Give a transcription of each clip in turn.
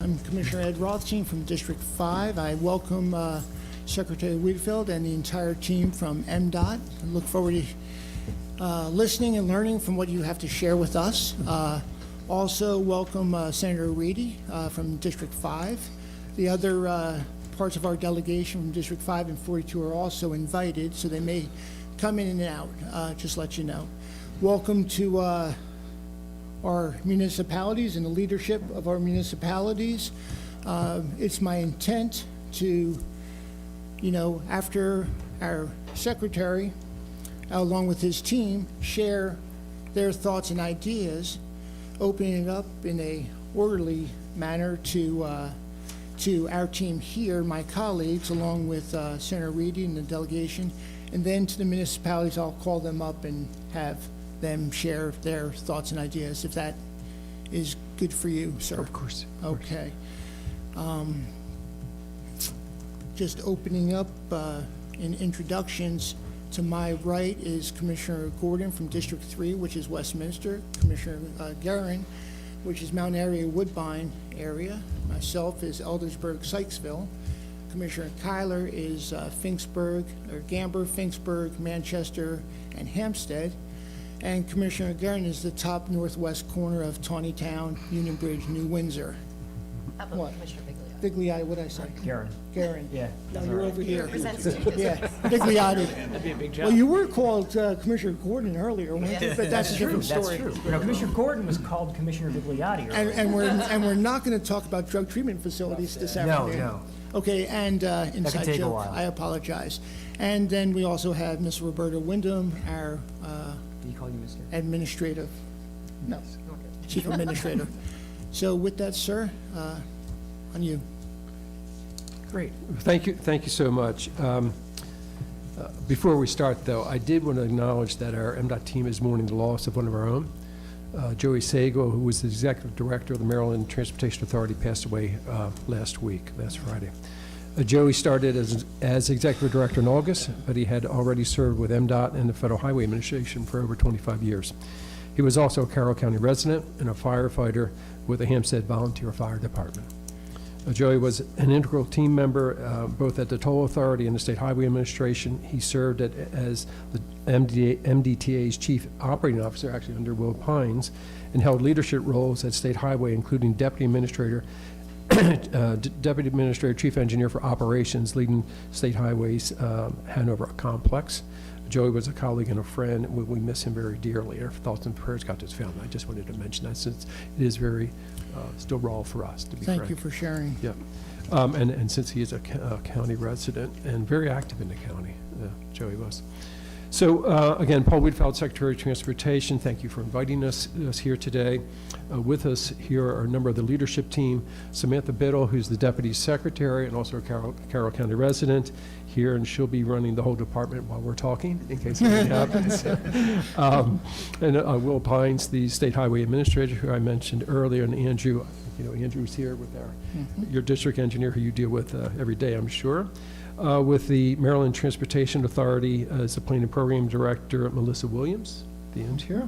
I'm Commissioner Ed Rothstein from District 5. I welcome Secretary Whitfield and the entire team from MDOT. I look forward to listening and learning from what you have to share with us. Also welcome Senator Reedy from District 5. The other parts of our delegation from District 5 and 42 are also invited, so they may come in and out, just let you know. Welcome to our municipalities and the leadership of our municipalities. It's my intent to, after our secretary, along with his team, share their thoughts and ideas, opening it up in a orderly manner to our team here, my colleagues, along with Senator Reedy and the delegation, and then to the municipalities. I'll call them up and have them share their thoughts and ideas, if that is good for you, sir. Of course. Okay. Just opening up in introductions, to my right is Commissioner Gordon from District 3, which is Westminster, Commissioner Guerin, which is Mount Airy, Woodbine area. Myself is Eldersburg, Sykesville. Commissioner Kyler is Finksburg, or Gamber, Finksburg, Manchester, and Hampstead. And Commissioner Guerin is the top northwest corner of Tawnytown, Union Bridge, New Windsor. How about What? Commissioner Bigliotti? Bigliotti, what'd I say? Guerin. Guerin. Yeah. No, that's you're all right. over here. Represents two districts. Yeah, Bigliotti. That'd be a big job. Well, you were called Commissioner Gordon earlier, weren't you? But that's a different story. That's true. No, Commissioner Gordon was called Commissioner Bigliotti earlier. And we're not going to talk about drug treatment facilities this afternoon. No. Okay, and inside take a joke, while. I apologize. And then we also have Ms. Roberta Wyndham, our Do you call you Mr.? administrative, no, chief administrator. So with that, sir, on you. Great. Thank you so much. Before we start, though, I did want to acknowledge that our MDOT team is mourning the loss of one of our own. Joey Sago, who was the executive director of the Maryland Transportation Authority, passed away last Friday. Joey started as executive director in August, but he had already served with MDOT and the Federal Highway Administration for over 25 years. He was also a Carroll County resident and a firefighter with the Hampstead Volunteer Fire Department. Joey was an integral team member both at the Toll Authority and the State Highway Administration. He served as the MDTA's chief operating officer, actually under Will Pines, and held leadership roles at State Highway, including deputy administrator, chief engineer for operations, leading State Highway's Hanover complex. Joey was a colleague and a friend. We miss him very dearly. Our thoughts and prayers got to his family. I just wanted to mention that since it is very still raw for us, to be frank. Thank you for sharing. Yeah, and since he is a county resident and very active in the county, Joey was. So again, Paul Whitfield, Secretary of Transportation, thank you for inviting us here today. With us here are a number of the leadership team. Samantha Biddle, who's the Deputy Secretary and also a Carroll County resident here, and she'll be running the whole department while we're talking, in case anything happens. And Will Pines, the State Highway Administrator, who I mentioned earlier, and Andrew, Andrew's here with your district engineer, who you deal with every day, I'm sure. With the Maryland Transportation Authority as the Planning Program Director, Melissa Williams, at the end here.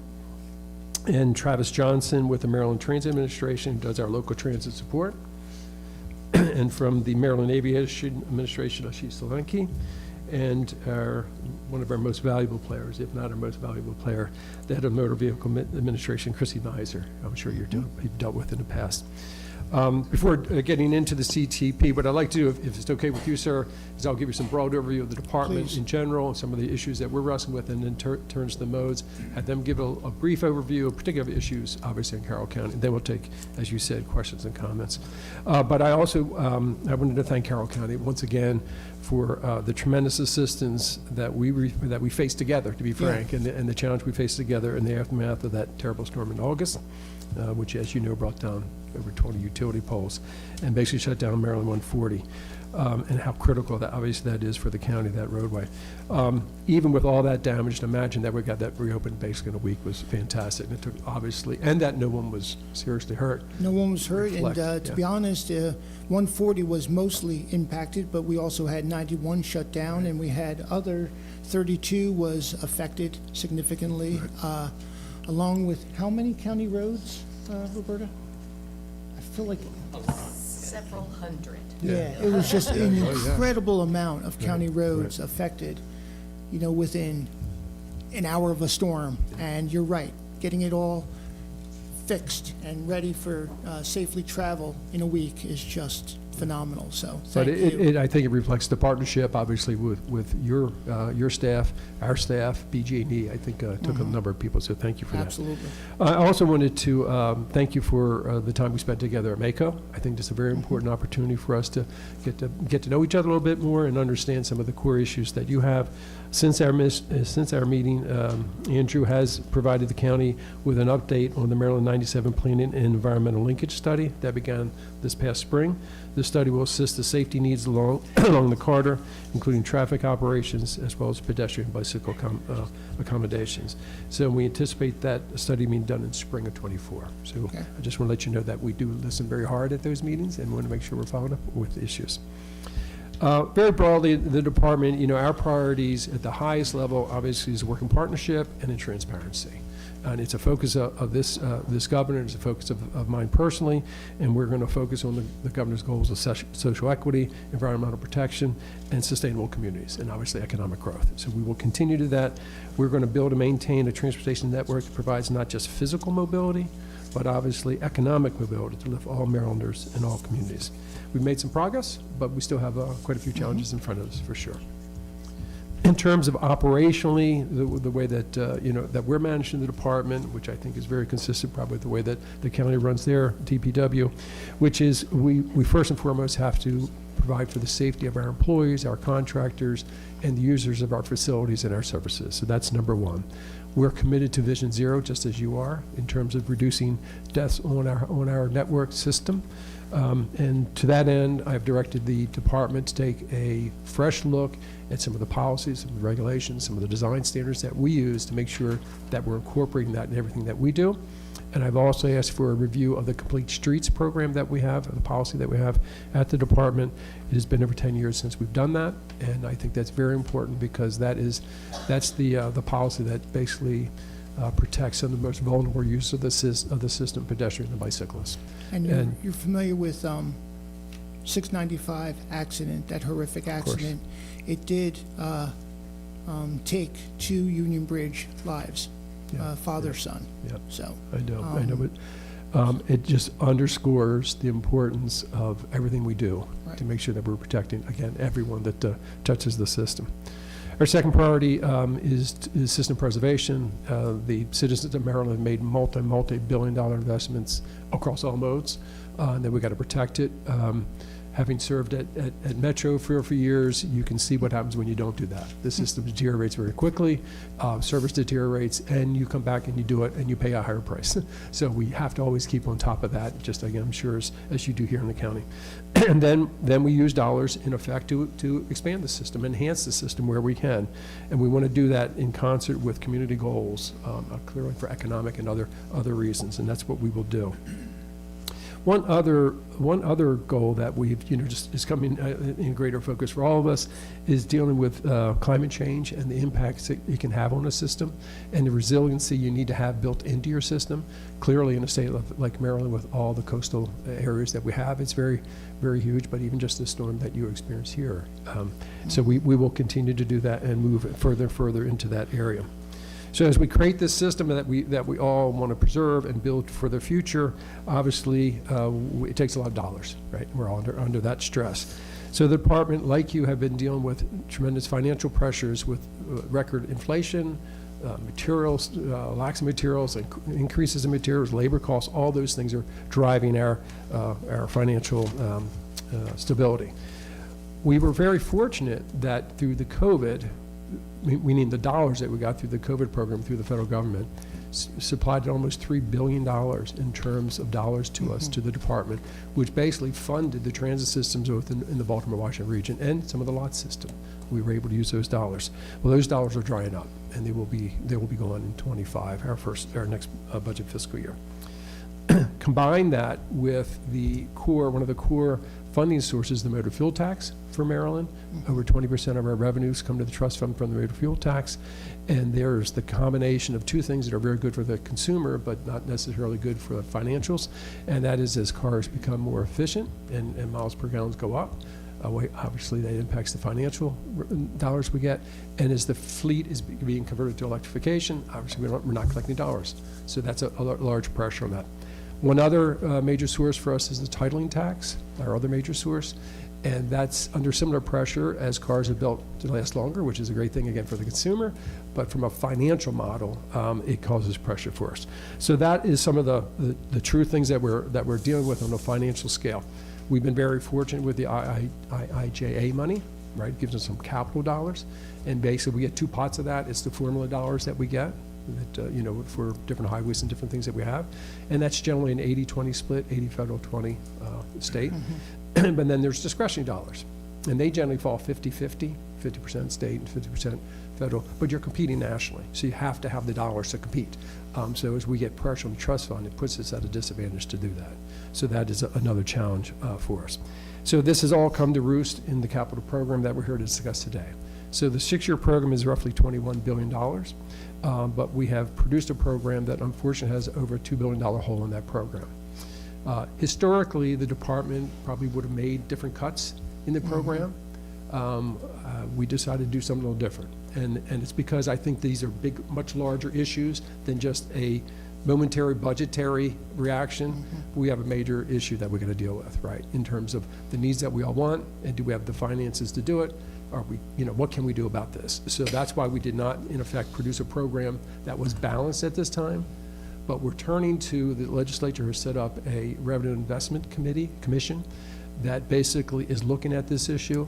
And Travis Johnson with the Maryland Transit Administration, who does our local transit support. And from the Maryland Aviation Administration, Ashish Solanki. And one of our most valuable players, if not our most valuable player, the head of Motor Vehicle Administration, Chrissy Nizer, I'm sure you've dealt with in the past. Before getting into the CTP, what I'd like to do, if it's okay with you, sir, is I'll give you some broad overview of the department Please. in general and some of the issues that we're wrestling with, and then turn to the modes, have them give a brief overview of particular issues, obviously in Carroll County. Then we'll take, as you said, questions and comments. But I also, I wanted to thank Carroll County once again for the tremendous assistance that we faced together, to be frank, and the challenge we faced together in the aftermath of that terrible storm in August, which, as you know, brought down over 20 utility poles and basically shut down Maryland 140, and how critical that obviously that is for the county, that roadway. Even with all that damage, to imagine that we got that reopened basically in a week was fantastic. And it took, obviously, and that no one was seriously hurt. No one was hurt, and Reflect, to yeah. be honest, 140 was mostly impacted, but we also had 91 shut down, and we had other 32 was affected significantly, along with how many county roads, Roberta? I feel like several hundred. Yeah, it was just an yeah. incredible amount of county Right, roads affected, within an hour of a storm. And you're right, getting it all fixed and ready for safely travel in a week is just phenomenal, so But thank you. I think it reflects the partnership, obviously, with your staff, our staff, BG&E, I think, took a number of people, so thank you for that. Absolutely. I also wanted to thank you for the time we spent together at MACO. I think this is a very important opportunity for us to get to know each other a little bit more and understand some of the core issues that you have. Since our meeting, Andrew has provided the county with an update on the Maryland 97 Planning and Environmental Linkage Study that began this past spring. This study will assist the safety needs along the corridor, including traffic operations as well as pedestrian bicycle accommodations. So we anticipate that study being done in spring of '24. So Okay. I just want to let you know that we do listen very hard at those meetings and want to make sure we're following up with issues. Very broadly, the department, our priorities at the highest level obviously is working partnership and in transparency. And it's a focus of this governor, it's a focus of mine personally, and we're going to focus on the governor's goals of social equity, environmental protection, and sustainable communities, and obviously economic growth. So we will continue to do that. We're going to build and maintain a transportation network that provides not just physical mobility, but obviously economic mobility to lift all Marylanders and all communities. We've made some progress, but we still have quite a few challenges in front of us, for sure. In terms of operationally, the way that, that we're managing the department, which I think is very consistent probably with the way that the county runs their DPW, which is we first and foremost have to provide for the safety of our employees, our contractors, and the users of our facilities and our services. So that's number one. We're committed to Vision Zero, just as you are, in terms of reducing deaths on our network system. And to that end, I've directed the department to take a fresh look at some of the policies, some of the regulations, some of the design standards that we use to make sure that we're incorporating that in everything that we do. And I've also asked for a review of the Complete Streets program that we have, the policy that we have at the department. It has been over 10 years since we've done that, and I think that's very important because that's the policy that basically protects some of the most vulnerable use of the system, pedestrians and bicyclists. And you're familiar with 695 accident, that horrific accident. It did take 2 Union Bridge lives, Yeah, father, son. Yeah. So, I know, but it just underscores the importance of everything we do Right. to make sure that we're protecting, again, everyone that touches the system. Our second priority is system preservation. The citizens of Maryland have made multi-billion-dollar investments across all modes, and then we've got to protect it. Having served at Metro for a few years, you can see what happens when you don't do that. The system deteriorates very quickly, service deteriorates, and you come back and you do it, and you pay a higher price. So we have to always keep on top of that, just again, I'm sure as you do here in the county. And then we use dollars, in effect, to expand the system, enhance the system where we can. And we want to do that in concert with community goals, clearly for economic and other reasons, and that's what we will do. One other goal that we've, just is coming in greater focus for all of us is dealing with climate change and the impacts it can have on a system and the resiliency you need to have built into your system. Clearly, in a state like Maryland, with all the coastal areas that we have, it's very, very huge, but even just the storm that you experience here. So we will continue to do that and move further and further into that area. So as we create this system that we all want to preserve and build for the future, obviously it takes a lot of dollars, right? We're all under that stress. So the department, like you, have been dealing with tremendous financial pressures with record inflation, materials, lacks of materials, and increases in materials, labor costs. All those things are driving our financial stability. We were very fortunate that through the COVID, meaning the dollars that we got through the COVID program through the federal government, supplied almost $3 billion in terms of dollars to us, to the department, which basically funded the transit systems both in the Baltimore-Washington region and some of the lot system. We were able to use those dollars. Well, those dollars are drying up, and they will be gone in '25, our next budget fiscal year. Combine that with the core, one of the core funding sources, the motor fuel tax for Maryland. Over 20% of our revenues come to the trust fund from the motor fuel tax. And there's the combination of two things that are very good for the consumer, but not necessarily good for the financials. And that is, as cars become more efficient and miles per gallon go up, obviously that impacts the financial dollars we get. And as the fleet is being converted to electrification, obviously we're not collecting dollars. So that's a large pressure on that. One other major source for us is the titling tax, our other major source. And that's under similar pressure as cars are built to last longer, which is a great thing, again, for the consumer. But from a financial model, it causes pressure for us. So that is some of the true things that we're dealing with on a financial scale. We've been very fortunate with the IIJA money, right? It gives us some capital dollars. And basically, we get two pots of that. It's the formula dollars that we get, that, for different highways and different things that we have. And that's generally an 80-20 split, 80 federal, 20 state. But then there's discretionary dollars. And they generally fall 50-50, 50% state and 50% federal. But you're competing nationally, so you have to have the dollars to compete. So as we get pressure on the trust fund, it puts us at a disadvantage to do that. So that is another challenge for us. So this has all come to roost in the capital program that we're here to discuss today. So the 6-year program is roughly $21 billion, but we have produced a program that unfortunately has over a $2 billion hole in that program. Historically, the department probably would have made different cuts in the program. We decided to do something a little different. And it's because I think these are big, much larger issues than just a momentary budgetary reaction. We have a major issue that we're going to deal with, right, in terms of the needs that we all want, and do we have the finances to do it? Are we, what can we do about this? So that's why we did not, in effect, produce a program that was balanced at this time. But we're turning to, the legislature has set up a revenue investment commission that basically is looking at this issue.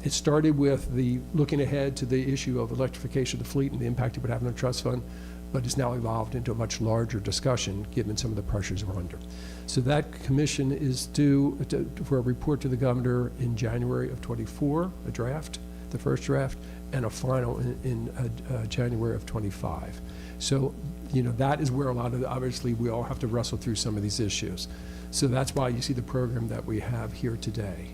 It started with the looking ahead to the issue of electrification of the fleet and the impact it would have on the trust fund, but it's now evolved into a much larger discussion given some of the pressures we're under. So that commission is due for a report to the governor in January of '24, a draft, the first draft, and a final in January of '25. So, that is where a lot of, obviously, we all have to wrestle through some of these issues. So that's why you see the program that we have here today.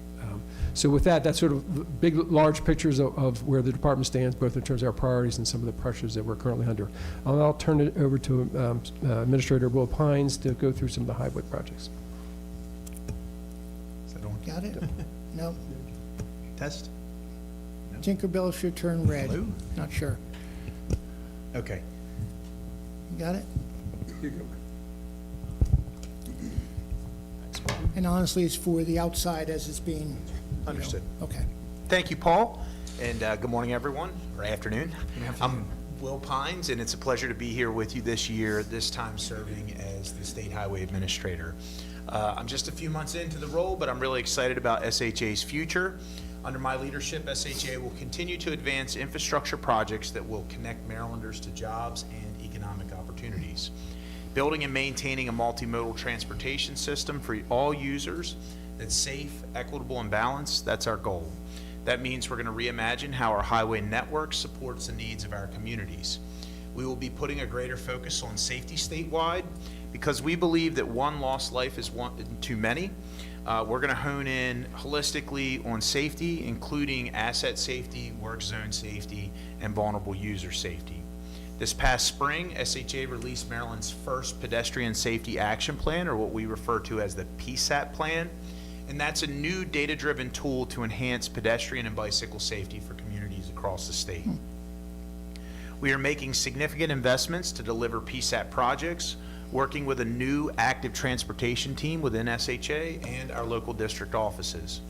So with that, that's sort of big, large pictures of where the department stands, both in terms of our priorities and some of the pressures that we're currently under. I'll turn it over to Administrator Will Pines to go through some of the highway projects. Is that on? Got it? No. Test? Tinkerbell should turn red. Blue? Not sure. Okay. You got it? And honestly, it's for the outside as it's being. Understood. Okay. Thank you, Paul, and good morning, everyone, or afternoon. I'm Will Pines, and it's a pleasure to be here with you this year, this time serving as the State Highway Administrator. I'm just a few months into the role, but I'm really excited about SHA's future. Under my leadership, SHA will continue to advance infrastructure projects that will connect Marylanders to jobs and economic opportunities. Building and maintaining a multimodal transportation system for all users that's safe, equitable, and balanced, that's our goal. That means we're going to reimagine how our highway network supports the needs of our communities. We will be putting a greater focus on safety statewide because we believe that one lost life is one too many. We're going to hone in holistically on safety, including asset safety, work zone safety, and vulnerable user safety. This past spring, SHA released Maryland's first Pedestrian Safety Action Plan, or what we refer to as the PSAP plan. And that's a new data-driven tool to enhance pedestrian and bicycle safety for communities across the state. We are making significant investments to deliver PSAP projects, working with a new active transportation team within SHA and our local district offices.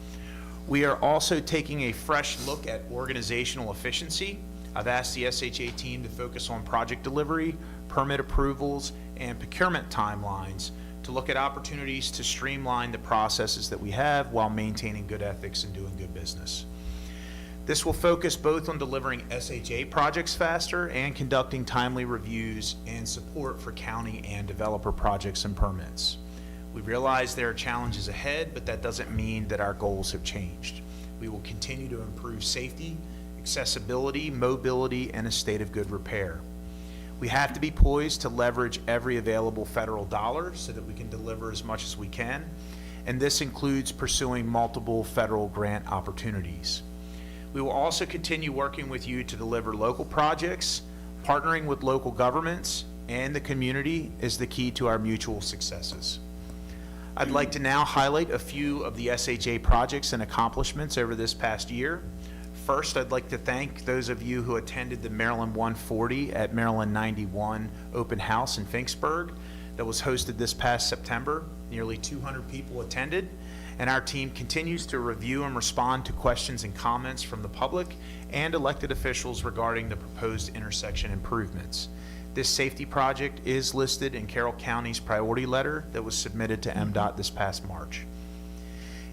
We are also taking a fresh look at organizational efficiency. I've asked the SHA team to focus on project delivery, permit approvals, and procurement timelines to look at opportunities to streamline the processes that we have while maintaining good ethics and doing good business. This will focus both on delivering SHA projects faster and conducting timely reviews and support for county and developer projects and permits. We realize there are challenges ahead, but that doesn't mean that our goals have changed. We will continue to improve safety, accessibility, mobility, and a state of good repair. We have to be poised to leverage every available federal dollar so that we can deliver as much as we can, and this includes pursuing multiple federal grant opportunities. We will also continue working with you to deliver local projects. Partnering with local governments and the community is the key to our mutual successes. I'd like to now highlight a few of the SHA projects and accomplishments over this past year. First, I'd like to thank those of you who attended the Maryland 140 at Maryland 91 Open House in Finksburg that was hosted this past September. Nearly 200 people attended, and our team continues to review and respond to questions and comments from the public and elected officials regarding the proposed intersection improvements. This safety project is listed in Carroll County's priority letter that was submitted to MDOT this past March.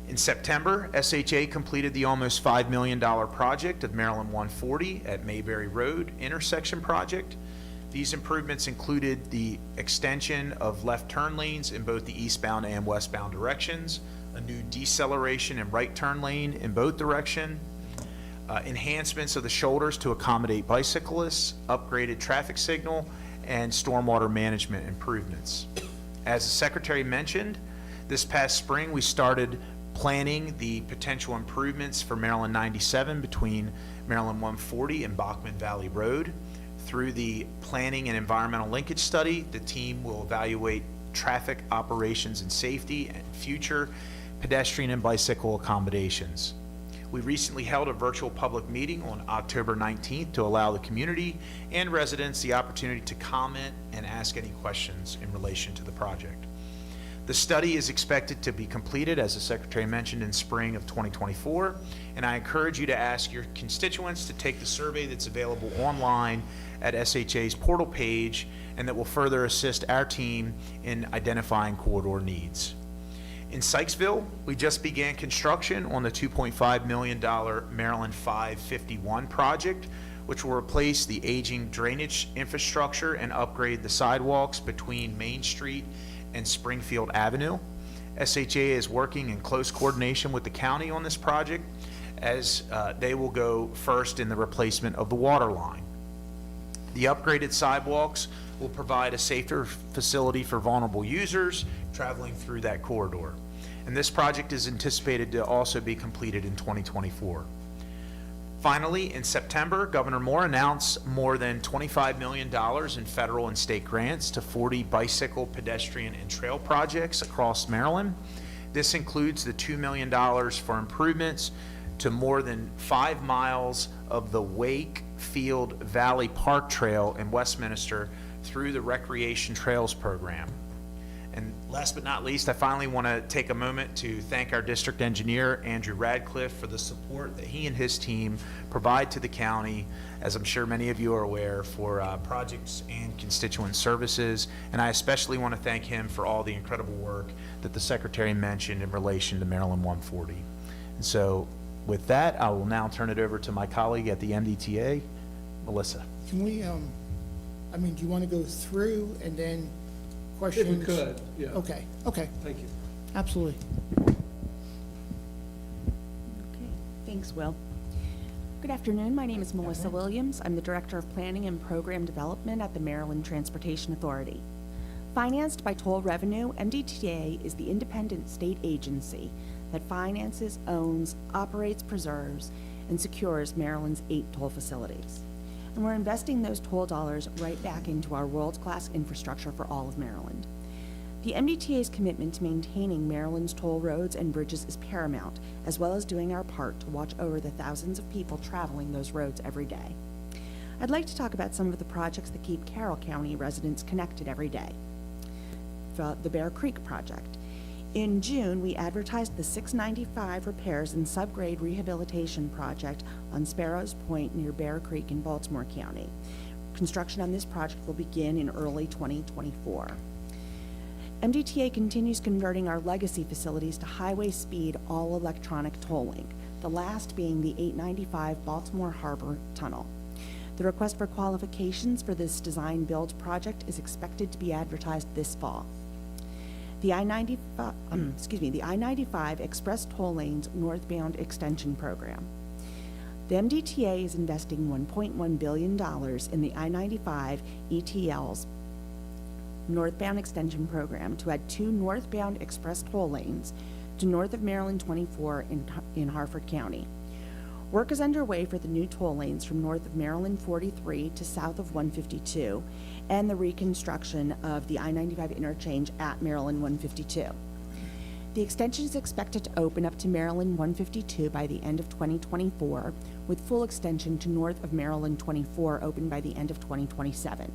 In September, SHA completed the almost $5 million project of Maryland 140 at Mayberry Road intersection project. These improvements included the extension of left turn lanes in both the eastbound and westbound directions, a new deceleration and right turn lane in both directions, enhancements of the shoulders to accommodate bicyclists, upgraded traffic signal, and stormwater management improvements. As the Secretary mentioned, this past spring we started planning the potential improvements for Maryland 97 between Maryland 140 and Bachman Valley Road. Through the planning and environmental linkage study, the team will evaluate traffic operations and safety and future pedestrian and bicycle accommodations. We recently held a virtual public meeting on October 19th to allow the community and residents the opportunity to comment and ask any questions in relation to the project. The study is expected to be completed, as the Secretary mentioned, in spring of 2024, and I encourage you to ask your constituents to take the survey that's available online at SHA's portal page, and that will further assist our team in identifying corridor needs. In Sykesville, we just began construction on the $2.5 million Maryland 551 project, which will replace the aging drainage infrastructure and upgrade the sidewalks between Main Street and Springfield Avenue. SHA is working in close coordination with the county on this project, as they will go first in the replacement of the water line. The upgraded sidewalks will provide a safer facility for vulnerable users traveling through that corridor. And this project is anticipated to also be completed in 2024. Finally, in September, Governor Moore announced more than $25 million in federal and state grants to 40 bicycle, pedestrian, and trail projects across Maryland. This includes the $2 million for improvements to more than 5 miles of the Wakefield Valley Park Trail in Westminster through the Recreation Trails Program. And last but not least, I finally want to take a moment to thank our district engineer, Andrew Radcliffe, for the support that he and his team provide to the county, as I'm sure many of you are aware, for projects and constituent services. And I especially want to thank him for all the incredible work that the Secretary mentioned in relation to Maryland 140. And so with that, I will now turn it over to my colleague at the MDTA, Melissa. Can we, I mean, do you want to go through and then questions? If we could, yeah. Okay, Thank you. absolutely. Okay, thanks, Will. Good afternoon, my name is Melissa Williams. I'm the Director of Planning and Program Development at the Maryland Transportation Authority. Financed by toll revenue, MDTA is the independent state agency that finances, owns, operates, preserves, and secures Maryland's 8 toll facilities. And we're investing those toll dollars right back into our world-class infrastructure for all of Maryland. The MDTA's commitment to maintaining Maryland's toll roads and bridges is paramount, as well as doing our part to watch over the thousands of people traveling those roads every day. I'd like to talk about some of the projects that keep Carroll County residents connected every day. The Bear Creek project. In June, we advertised the 695 repairs and subgrade rehabilitation project on Sparrows Point near Bear Creek in Baltimore County. Construction on this project will begin in early 2024. MDTA continues converting our legacy facilities to highway speed all electronic tolling, the last being the 895 Baltimore Harbor Tunnel. The request for qualifications for this design build project is expected to be advertised this fall. The I-95 Express Toll Lanes Northbound Extension Program. The MDTA is investing $1.1 billion in the I-95 ETL's northbound extension program to add 2 northbound express toll lanes to north of Maryland 24 in Harford County. Work is underway for the new toll lanes from north of Maryland 43 to south of 152 and the reconstruction of the I-95 interchange at Maryland 152. The extension is expected to open up to Maryland 152 by the end of 2024, with full extension to north of Maryland 24 open by the end of 2027.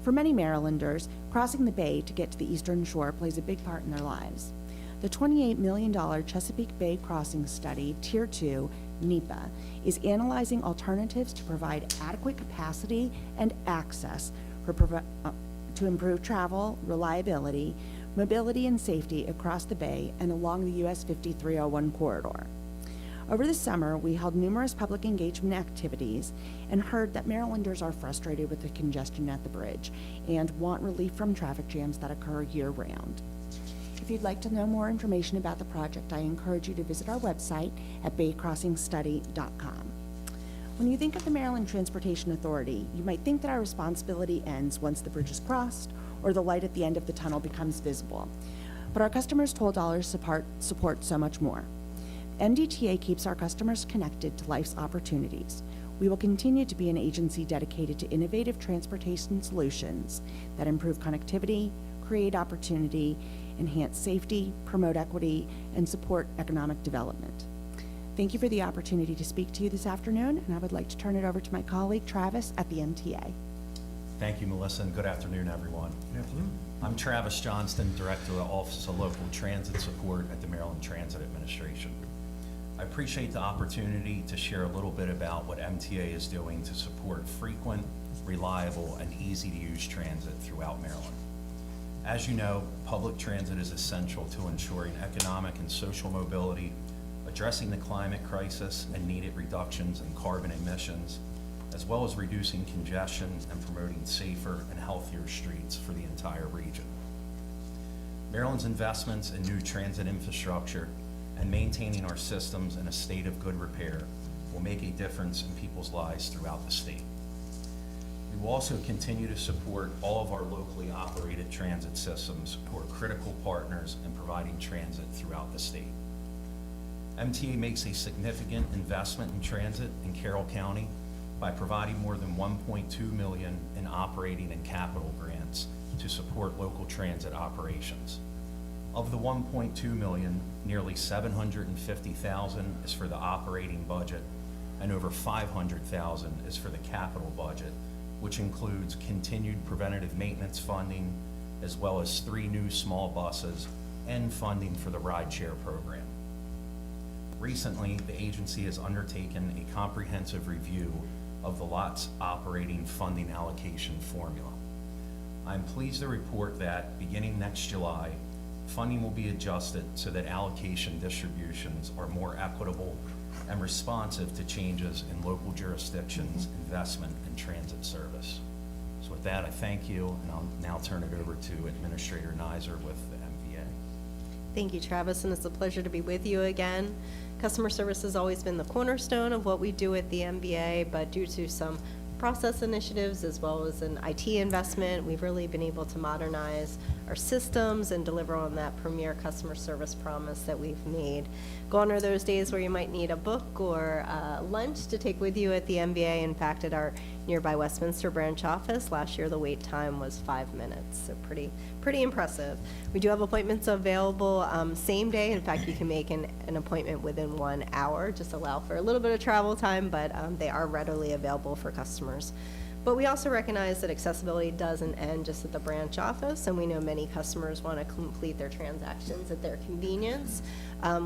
For many Marylanders, crossing the bay to get to the Eastern Shore plays a big part in their lives. The $28 million Chesapeake Bay Crossing Study, Tier 2, NEPA, is analyzing alternatives to provide adequate capacity and access to improve travel, reliability, mobility, and safety across the bay and along the US 5301 corridor. Over the summer, we held numerous public engagement activities and heard that Marylanders are frustrated with the congestion at the bridge and want relief from traffic jams that occur year-round. If you'd like to know more information about the project, I encourage you to visit our website at baycrossingstudy.com. When you think of the Maryland Transportation Authority, you might think that our responsibility ends once the bridge is crossed or the light at the end of the tunnel becomes visible. But our customers' toll dollars support so much more. MDTA keeps our customers connected to life's opportunities. We will continue to be an agency dedicated to innovative transportation solutions that improve connectivity, create opportunity, enhance safety, promote equity, and support economic development. Thank you for the opportunity to speak to you this afternoon, and I would like to turn it over to my colleague Travis at the MTA. Thank you, Melissa, and good afternoon, everyone. Good afternoon. I'm Travis Johnston, Director of Office of Local Transit Support at the Maryland Transit Administration. I appreciate the opportunity to share a little bit about what MTA is doing to support frequent, reliable, and easy-to-use transit throughout Maryland. As you know, public transit is essential to ensuring economic and social mobility, addressing the climate crisis and needed reductions in carbon emissions, as well as reducing congestion and promoting safer and healthier streets for the entire region. Maryland's investments in new transit infrastructure and maintaining our systems in a state of good repair will make a difference in people's lives throughout the state. We will also continue to support all of our locally operated transit systems who are critical partners in providing transit throughout the state. MTA makes a significant investment in transit in Carroll County by providing more than $1.2 million in operating and capital grants to support local transit operations. Of the $1.2 million, nearly $750,000 is for the operating budget and over $500,000 is for the capital budget, which includes continued preventative maintenance funding, as well as 3 new small buses and funding for the rideshare program. Recently, the agency has undertaken a comprehensive review of the LOTS operating funding allocation formula. I'm pleased to report that beginning next July, funding will be adjusted so that allocation distributions are more equitable and responsive to changes in local jurisdictions' investment in transit service. So with that, I thank you, and I'll now turn it over to Administrator Nizer with the MVA. Thank you, Travis, and it's a pleasure to be with you again. Customer service has always been the cornerstone of what we do at the MVA, but due to some process initiatives as well as an IT investment, we've really been able to modernize our systems and deliver on that premier customer service promise that we've made. Gone are those days where you might need a book or lunch to take with you at the MVA. In fact, at our nearby Westminster branch office, last year the wait time was 5 minutes, so pretty impressive. We do have appointments available same day. In fact, you can make an appointment within 1 hour, just allow for a little bit of travel time, but they are readily available for customers. But we also recognize that accessibility doesn't end just at the branch office, and we know many customers want to complete their transactions at their convenience,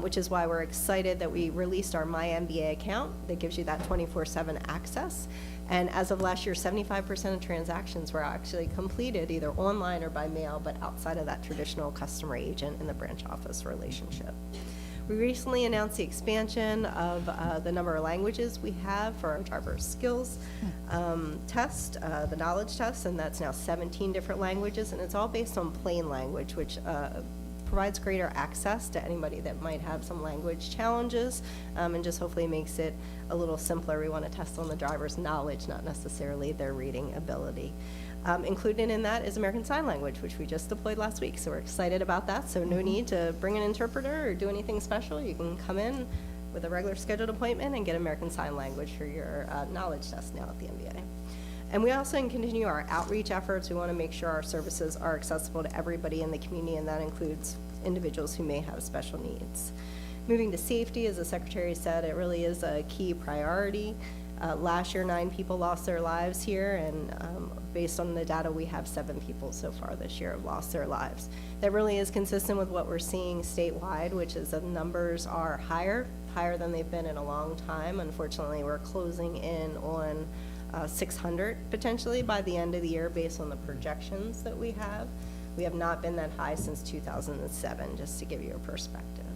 which is why we're excited that we released our MyMBA account that gives you that 24/7 access. And as of last year, 75% of transactions were actually completed either online or by mail, but outside of that traditional customer agent and the branch office relationship. We recently announced the expansion of the number of languages we have for our driver skills test, the knowledge test, and that's now 17 different languages, and it's all based on plain language, which provides greater access to anybody that might have some language challenges, and just hopefully makes it a little simpler. We want to test on the driver's knowledge, not necessarily their reading ability. Included in that is American Sign Language, which we just deployed last week, so we're excited about that. So no need to bring an interpreter or do anything special. You can come in with a regular scheduled appointment and get American Sign Language for your knowledge test now at the MBA. And we also continue our outreach efforts. We want to make sure our services are accessible to everybody in the community, and that includes individuals who may have special needs. Moving to safety, as the Secretary said, it really is a key priority. Last year, 9 people lost their lives here, and based on the data, we have 7 people so far this year have lost their lives. That really is consistent with what we're seeing statewide, which is that numbers are higher than they've been in a long time. Unfortunately, we're closing in on 600 potentially by the end of the year based on the projections that we have. We have not been that high since 2007, just to give you a perspective.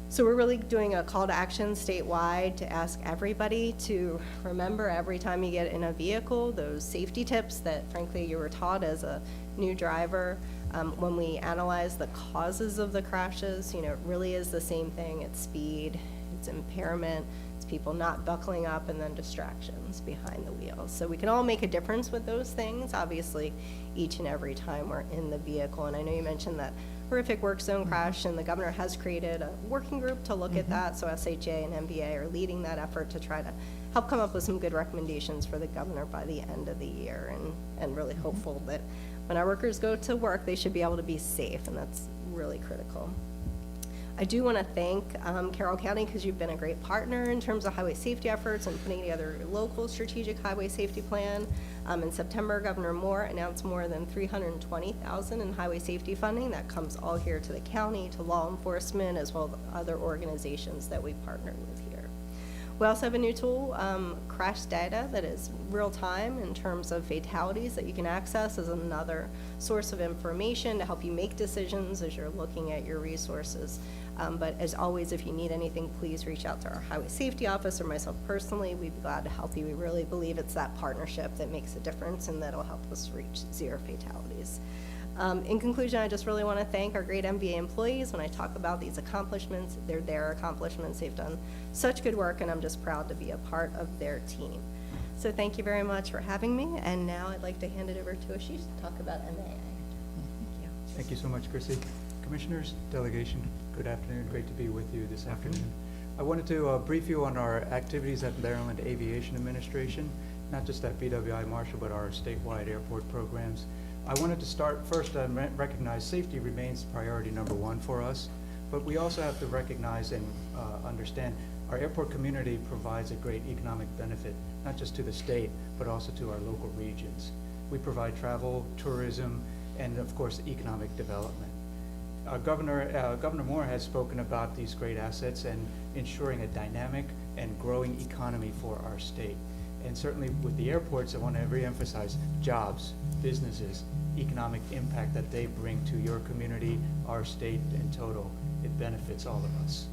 So we're really doing a call to action statewide to ask everybody to remember every time you get in a vehicle, those safety tips that frankly you were taught as a new driver. When we analyze the causes of the crashes, you know, it really is the same thing. It's speed, it's impairment, it's people not buckling up, and then distractions behind the wheel. So we can all make a difference with those things, obviously, each and every time we're in the vehicle. And I know you mentioned that horrific work zone crash, and the governor has created a working group to look at that. So SHA and MBA are leading that effort to try to help come up with some good recommendations for the governor by the end of the year, and really hopeful that when our workers go to work, they should be able to be safe, and that's really critical. I do want to thank Carroll County, because you've been a great partner in terms of highway safety efforts and putting together a local strategic highway safety plan. In September, Governor Moore announced more than $320,000 in highway safety funding. That comes all here to the county, to law enforcement, as well as other organizations that we partner with here. We also have a new tool, crash data, that is real time in terms of fatalities that you can access as another source of information to help you make decisions as you're looking at your resources. But as always, if you need anything, please reach out to our highway safety office or myself personally. We'd be glad to help you. We really believe it's that partnership that makes a difference and that'll help us reach 0 fatalities. In conclusion, I just really want to thank our great MBA employees. When I talk about these accomplishments, they're their accomplishments. They've done such good work, and I'm just proud to be a part of their team. So thank you very much for having me, and now I'd like to hand it over to Ashish to talk about MAA. Thank you. Thank you so much, Chrissy. Commissioners, delegation, good afternoon. Great to be with you this afternoon. I wanted to brief you on our activities at Maryland Aviation Administration, not just at BWI Marshall, but our statewide airport programs. I wanted to start first and recognize safety remains priority #1 for us, but we also have to recognize and understand our airport community provides a great economic benefit, not just to the state, but also to our local regions. We provide travel, tourism, and of course, economic development. Governor Moore has spoken about these great assets and ensuring a dynamic and growing economy for our state. And certainly with the airports, I want to reemphasize jobs, businesses, economic impact that they bring to your community, our state in total. It benefits all of us.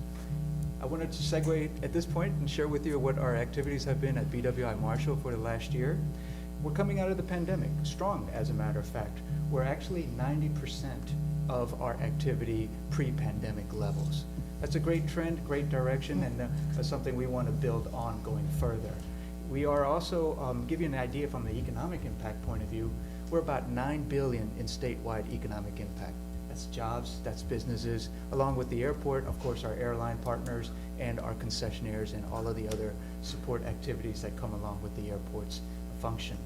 I wanted to segue at this point and share with you what our activities have been at BWI Marshall for the last year. We're coming out of the pandemic strong, as a matter of fact. We're actually 90% of our activity pre-pandemic levels. That's a great trend, great direction, and that's something we want to build on going further. We are also, give you an idea from the economic impact point of view, we're about $9 billion in statewide economic impact. That's jobs, that's businesses, along with the airport, of course, our airline partners and our concessionaires and all of the other support activities that come along with the airport's function.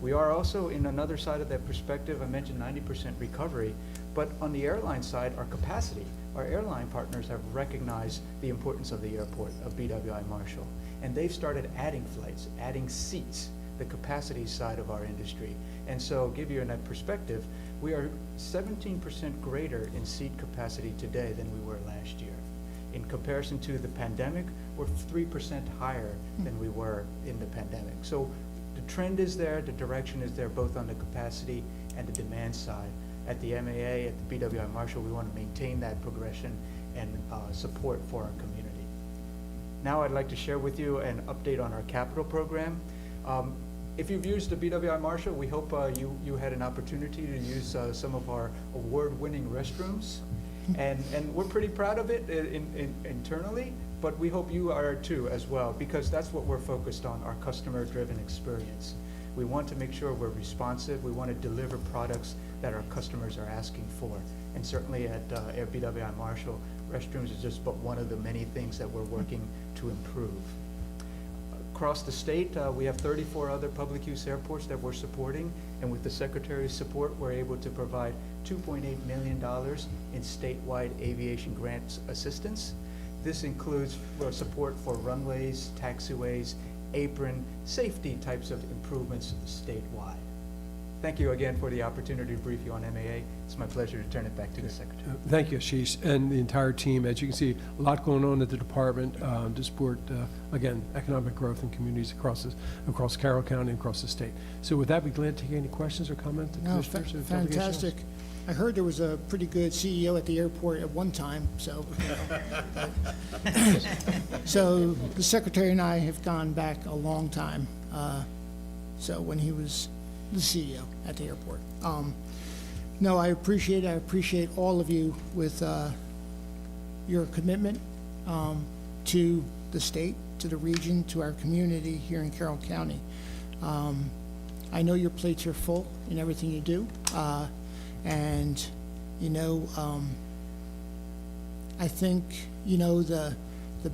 We are also, in another side of that perspective, I mentioned 90% recovery, but on the airline side, our capacity, our airline partners have recognized the importance of the airport of BWI Marshall, and they've started adding flights, adding seats, the capacity side of our industry. And so, give you that perspective, we are 17% greater in seat capacity today than we were last year. In comparison to the pandemic, we're 3% higher than we were in the pandemic. So the trend is there, the direction is there, both on the capacity and the demand side. At the MAA, at the BWI Marshall, we want to maintain that progression and support for our community. Now I'd like to share with you an update on our capital program. If you've used the BWI Marshall, we hope you had an opportunity to use some of our award-winning restrooms. And we're pretty proud of it internally, but we hope you are too as well, because that's what we're focused on, our customer-driven experience. We want to make sure we're responsive. We want to deliver products that our customers are asking for. And certainly at Air BWI Marshall, restrooms is just but one of the many things that we're working to improve. Across the state, we have 34 other public use airports that we're supporting, and with the Secretary's support, we're able to provide $2.8 million in statewide aviation grants assistance. This includes support for runways, taxiways, apron, safety types of improvements statewide. Thank you again for the opportunity to brief you on MAA. It's my pleasure to turn it back to the Secretary. Thank you, Ashish, and the entire team. As you can see, a lot going on at the department to support, again, economic growth in communities across Carroll County and across the state. So with that, we'd be glad to take any questions or comments. No, fantastic. I heard there was a pretty good CEO at the airport at one time, so. So the Secretary and I have gone back a long time, so when he was the CEO at the airport. No, I appreciate all of you with your commitment to the state, to the region, to our community here in Carroll County. I know your plates are full in everything you do, and you know, I think the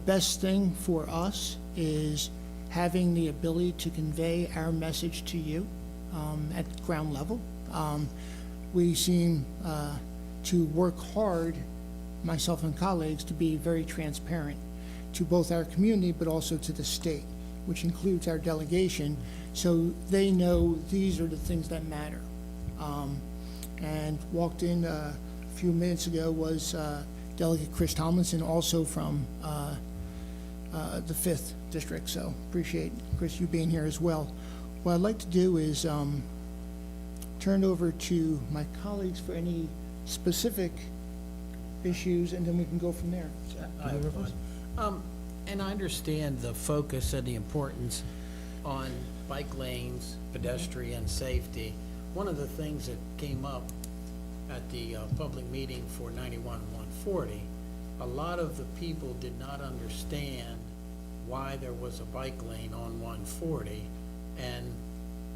best thing for us is having the ability to convey our message to you at ground level. We seem to work hard, myself and colleagues, to be very transparent to both our community but also to the state, which includes our delegation, so they know these are the things that matter. And walked in a few minutes ago was Delegate Chris Tomlinson, also from the 5th District, so appreciate, Chris, you being here as well. What I'd like to do is turn it over to my colleagues for any specific issues, and then we can go from there. I have one. And I understand the focus and the importance on bike lanes, pedestrian safety. One of the things that came up at the public meeting for 91-140, a lot of the people did not understand why there was a bike lane on 140, and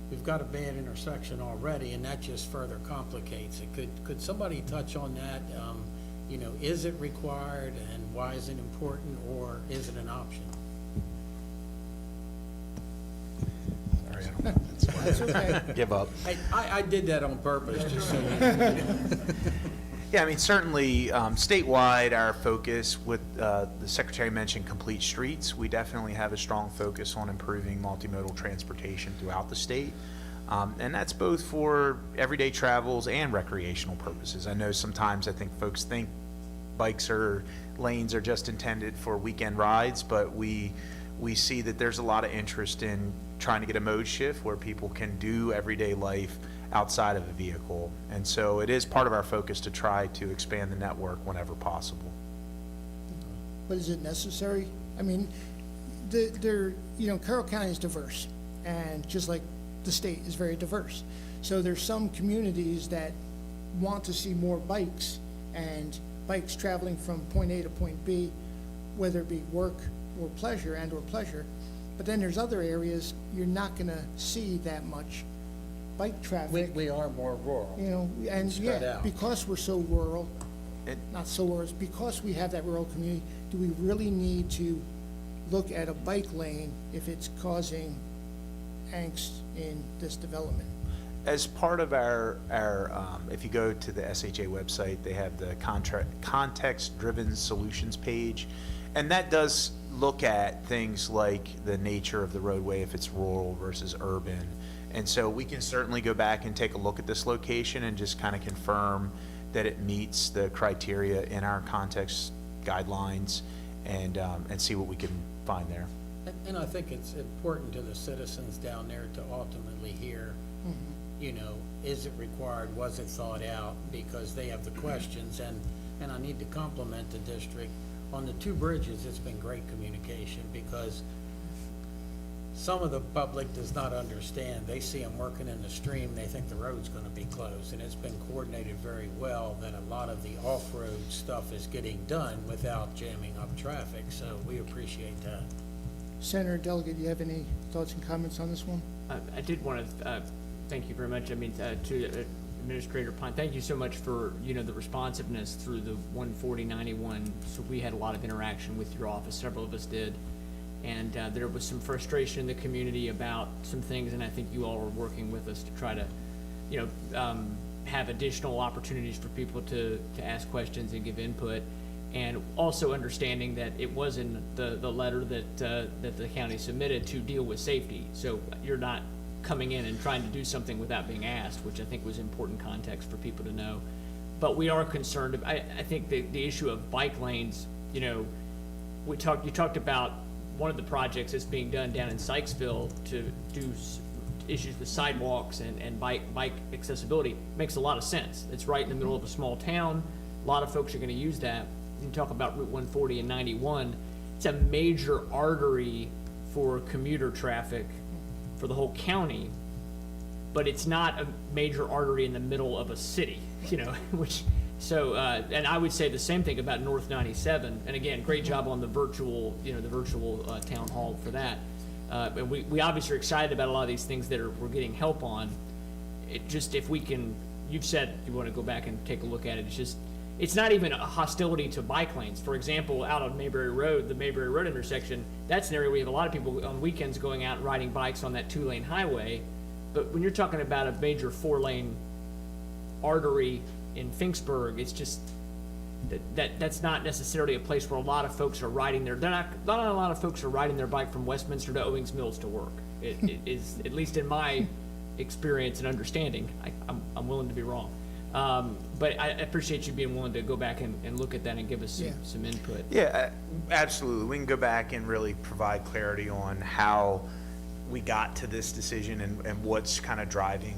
we've got a bad intersection already, and that just further complicates it. Could somebody touch on that? Is it required, and why is it important, or is it an option? Sorry, I don't know. That's okay. Give up. I did that on purpose, just so you know. Yeah, I mean, certainly statewide, our focus with the Secretary mentioned complete streets. We definitely have a strong focus on improving multimodal transportation throughout the state. And that's both for everyday travels and recreational purposes. I know sometimes I think folks think bikes or lanes are just intended for weekend rides, but we see that there's a lot of interest in trying to get a mode shift where people can do everyday life outside of a vehicle. And so it is part of our focus to try to expand the network whenever possible. But is it necessary? I mean, Carroll County is diverse, and just like the state is very diverse. So there's some communities that want to see more bikes, and bikes traveling from point A to point B, whether it be work or pleasure and/or pleasure. But then there's other areas you're not gonna see that much bike traffic. We are more rural. And Spread yeah, out. because we're so rural, And- not so rural, it's because we have that rural community, do we really need to look at a bike lane if it's causing angst in this development? As part of our if you go to the SHA website, they have the context-driven solutions page, and that does look at things like the nature of the roadway, if it's rural versus urban. And so we can certainly go back and take a look at this location and just kind of confirm that it meets the criteria in our context guidelines, and see what we can find there. And I think it's important to the citizens down there to ultimately hear, is it required, was it thought out, because they have the questions, and I need to compliment the district. On the two bridges, it's been great communication, because some of the public does not understand. They see them working in the stream, they think the road's gonna be closed, and it's been coordinated very well that a lot of the off-road stuff is getting done without jamming up traffic, so we appreciate that. Senator Delegate, do you have any thoughts and comments on this one? I did want to thank you very much. I mean, to Administrator Pine, thank you so much for, you know, the responsiveness through the 14091. So we had a lot of interaction with your office, several of us did. And there was some frustration in the community about some things, and I think you all were working with us to try to, you know, have additional opportunities for people to ask questions and give input. And also understanding that it was in the letter that the county submitted to deal with safety. So you're not coming in and trying to do something without being asked, which I think was important context for people to know. But we are concerned, I think the issue of bike lanes, you know, you talked about one of the projects that's being done down in Sykesville to do issues with sidewalks and bike accessibility. Makes a lot of sense. It's right in the middle of a small town. A lot of folks are gonna use that. You talk about Route 140 and 91, it's a major artery for commuter traffic for the whole county, but it's not a major artery in the middle of a city, you know, and I would say the same thing about North 97, and again, great job on the virtual town hall for that. And we obviously are excited about a lot of these things that we're getting help on. It just, if we can, you've said you want to go back and take a look at it, it's not even a hostility to bike lanes. For example, out on Mayberry Road, the Mayberry Road intersection, that's an area where you have a lot of people on weekends going out and riding bikes on that 2-lane highway. But when you're talking about a major 4-lane artery in Finksburg, it's just, that's not necessarily a place where a lot of folks are riding not a lot of folks are riding their bike from Westminster to Owings Mills to work. It is, at least in my experience and understanding, I'm willing to be wrong. But I appreciate you being willing to go back and look at that and give us some input. Yeah, absolutely. We can go back and really provide clarity on how we got to this decision and what's kind of driving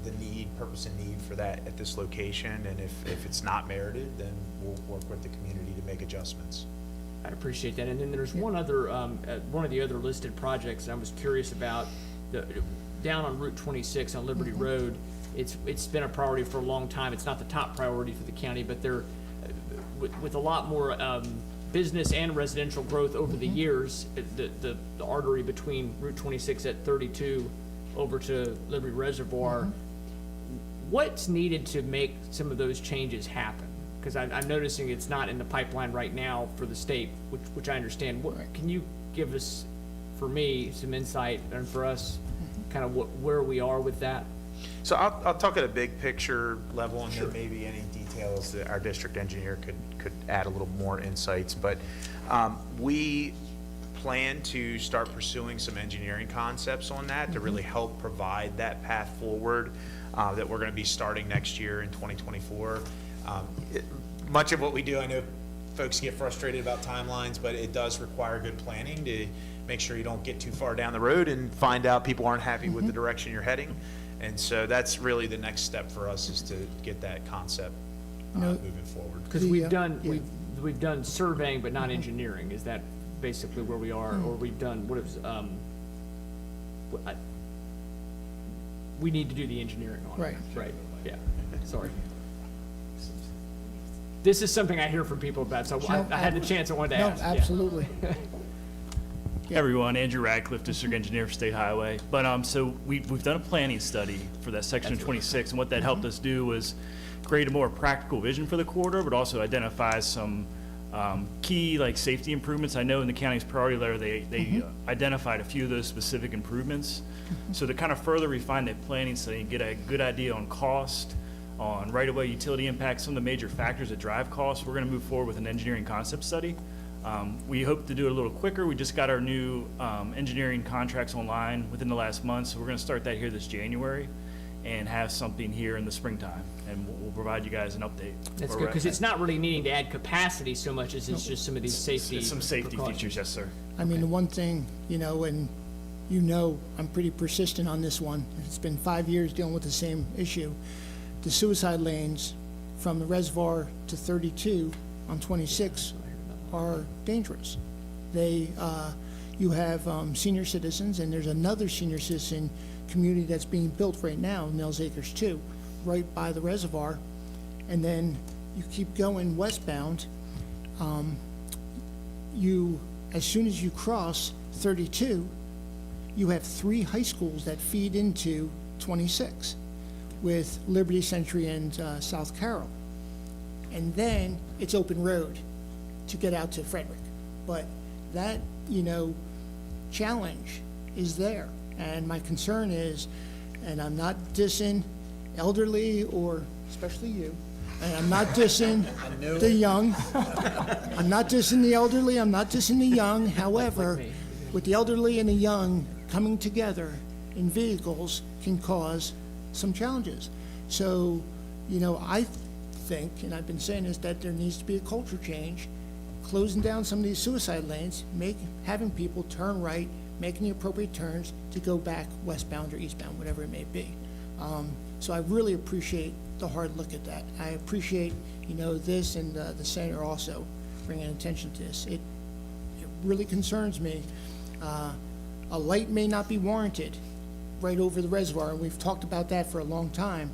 the purpose and need for that at this location. And if it's not merited, then we'll work with the community to make adjustments. I appreciate that. And then there's one other, one of the other listed projects I was curious about, down on Route 26 on Liberty Road. It's been a priority for a long time. It's not the top priority for the county, but they're, with a lot more business and residential growth over the years, the artery between Route 26 at 32 over to Liberty Reservoir, what's needed to make some of those changes happen? Because I'm noticing it's not in the pipeline right now for the state, which I understand. Can you give us, for me, some insight, and for us, kind of where we are with that? So I'll talk at a big picture level, and then maybe any details that our district engineer could add a little more insights. But we plan to start pursuing some engineering concepts on that to really help provide that path forward that we're going to be starting next year in 2024. Much of what we do, I know folks get frustrated about timelines, but it does require good planning to make sure you don't get too far down the road and find out people aren't happy with the direction you're heading. And so that's really the next step for us, is to get that concept moving forward. Because we've done surveying but not engineering. Is that basically where we are? Or we've done, we need to do the engineering on it. Right, yeah, sorry. This is something I hear from people about, so I had the chance, I wanted to ask. No, absolutely. Hey everyone, Andrew Radcliffe, District Engineer for State Highway. But so we've done a planning study for that section of 26, and what that helped us do was create a more practical vision for the corridor, but also identify some key safety improvements. I know in the county's priority letter they identified a few of those specific improvements. So to kind of further refine that planning study and get a good idea on cost, on right-of-way utility impacts, some of the major factors that drive costs, we're going to move forward with an engineering concept study. We hope to do it a little quicker. We just got our new engineering contracts online within the last month, so we're going to start that here this January and have something here in the springtime, and we'll provide you guys an update. That's good, because it's not really needing to add capacity so much as it's just some of these safety Some safety precautions. features, yes, sir. I mean, the one thing, and I'm pretty persistent on this one. It's been 5 years dealing with the same issue. The suicide lanes from the reservoir to 32 on 26 are dangerous. They, you have senior citizens, and there's another senior citizen community that's being built right now, Nels Acres 2, right by the reservoir. And then you keep going westbound, as soon as you cross 32, you have 3 high schools that feed into 26 with Liberty, Century, and South Carroll. And then it's open road to get out to Frederick. But that, challenge is there. And my concern is, and I'm not dissing elderly or especially you, and I'm not dissing the young. I'm not dissing the elderly, I'm not dissing the young. However, with the elderly and the young coming together in vehicles can cause some challenges. So, I think, and I've been saying this, that there needs to be a culture change, closing down some of these suicide lanes, having people turn right, making the appropriate turns to go back westbound or eastbound, whatever it may be. So I really appreciate the hard look at that. I appreciate, this and the senator also bringing attention to this. It really concerns me. A light may not be warranted right over the reservoir, and we've talked about that for a long time,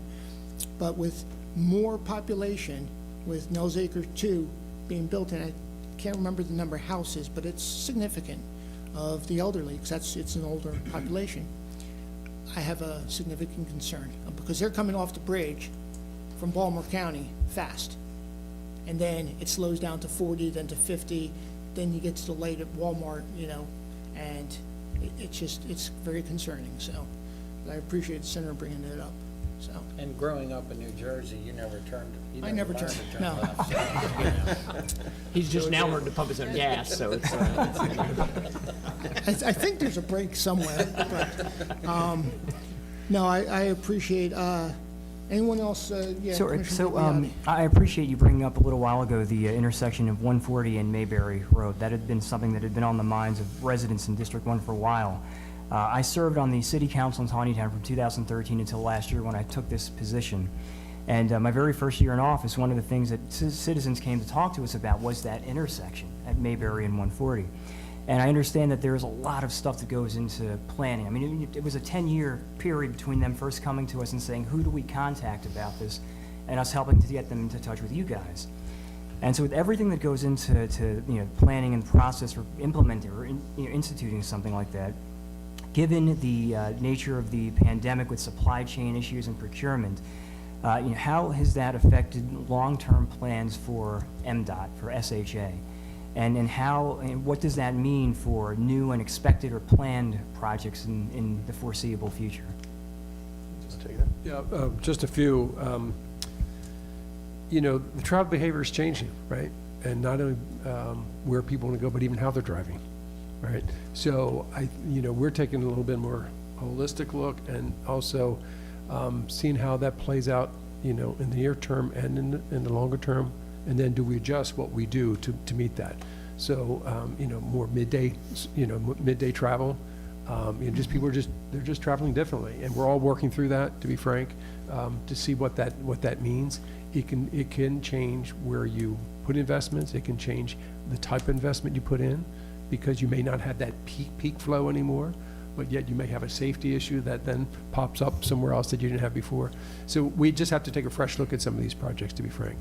but with more population, with Nels Acres 2 being built, and I can't remember the number of houses, but it's significant of the elderly, because it's an older population. I have a significant concern, because they're coming off the bridge from Baltimore County fast, and then it slows down to 40, then to 50, then you get to the light at Walmart, and it's very concerning. So I appreciate the senator bringing it up. So And growing up in New Jersey, you never turned. I never learned turned, to turn no. left, so, He's just now learned to pump his own gas, so it's, I think there's a break somewhere, but no, I appreciate. Anyone else? Yeah, So, Commissioner Bigliotti. I appreciate you bringing up a little while ago the intersection of 140 and Mayberry Road. That had been something that had been on the minds of residents in District 1 for a while. I served on the City Council in Tawnytown from 2013 until last year when I took this position. And my very first year in office, one of the things that citizens came to talk to us about was that intersection at Mayberry and 140. And I understand that there's a lot of stuff that goes into planning. I mean, it was a 10-year period between them first coming to us and saying, who do we contact about this, and us helping to get them into touch with you guys. And so with everything that goes into planning and process for implementing or instituting something like that, given the nature of the pandemic with supply chain issues and procurement, how has that affected long-term plans for MDOT, for SHA? And what does that mean for new and expected or planned projects in the foreseeable future? Yeah, just a few. The travel behavior is changing, right? And not only where people want to go, but even how they're driving, right? So we're taking a little bit more holistic look, and also seeing how that plays out, in the near term and in the longer term, and then do we adjust what we do to meet that? So more midday, midday travel. People they're just traveling differently, and we're all working through that, to be frank, to see what that means. It can change where you put investments. It can change the type of investment you put in, because you may not have that peak flow anymore, but yet you may have a safety issue that then pops up somewhere else that you didn't have before. So we just have to take a fresh look at some of these projects, to be frank.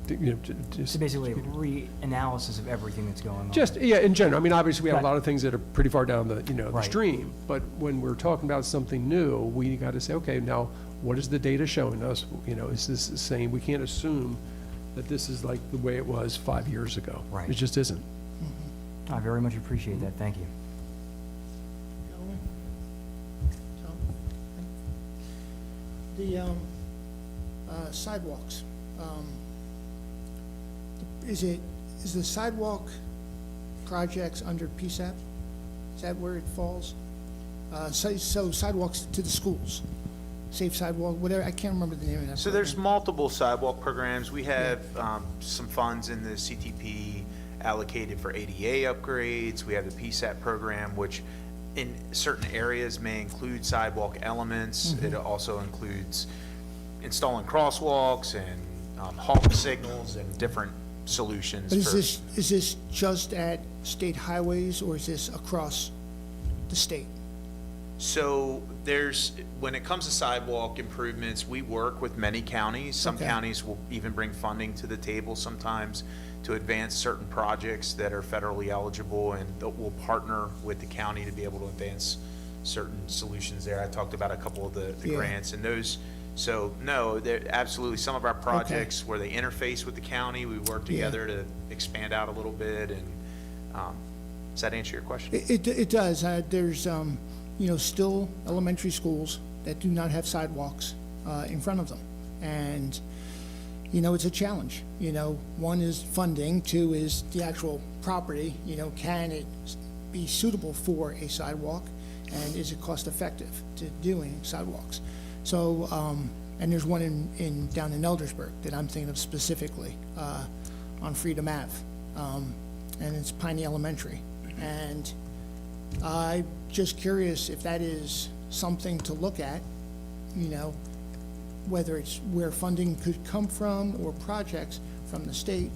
So basically a reanalysis of everything that's going on. Just, in general. I mean, obviously, we have a Right. lot of things that are pretty far down the, the Right. stream. But when we're talking about something new, we got to say, okay, now, what is the data showing us? Is this the same? We can't assume that this is like the way it was 5 years ago. Right. It just isn't. I very much appreciate that. Thank you. The sidewalks. Is the sidewalk projects under PSAP? Is that where it falls? So sidewalks to the schools, safe sidewalk, whatever, I can't remember the name of that. So there's program. multiple sidewalk programs. We have some funds in the CTP allocated for ADA upgrades. We have the PSAP program, which in certain areas may include sidewalk elements. It also includes installing crosswalks and halt signals and different solutions. But for- is this just at state highways, or is this across the state? So when it comes to sidewalk improvements, we work with many counties. Some Okay. counties will even bring funding to the table sometimes to advance certain projects that are federally eligible, and we'll partner with the county to be able to advance certain solutions there. I talked about a couple of the Yeah. grants and those. So no, absolutely, some of our projects where they interface with the county, we work Yeah. together to expand out a little bit. And does that answer your question? It does. There's, still elementary schools that do not have sidewalks in front of them. And, it's a challenge. One is funding, two is the actual property. Can it be suitable for a sidewalk? And is it cost-effective to doing sidewalks? So, and there's one down in Eldersburg that I'm thinking of specifically, on Freedom Ave. And it's Piney Elementary. And I'm just curious if that is something to look at, whether it's where funding could come from or projects from the state.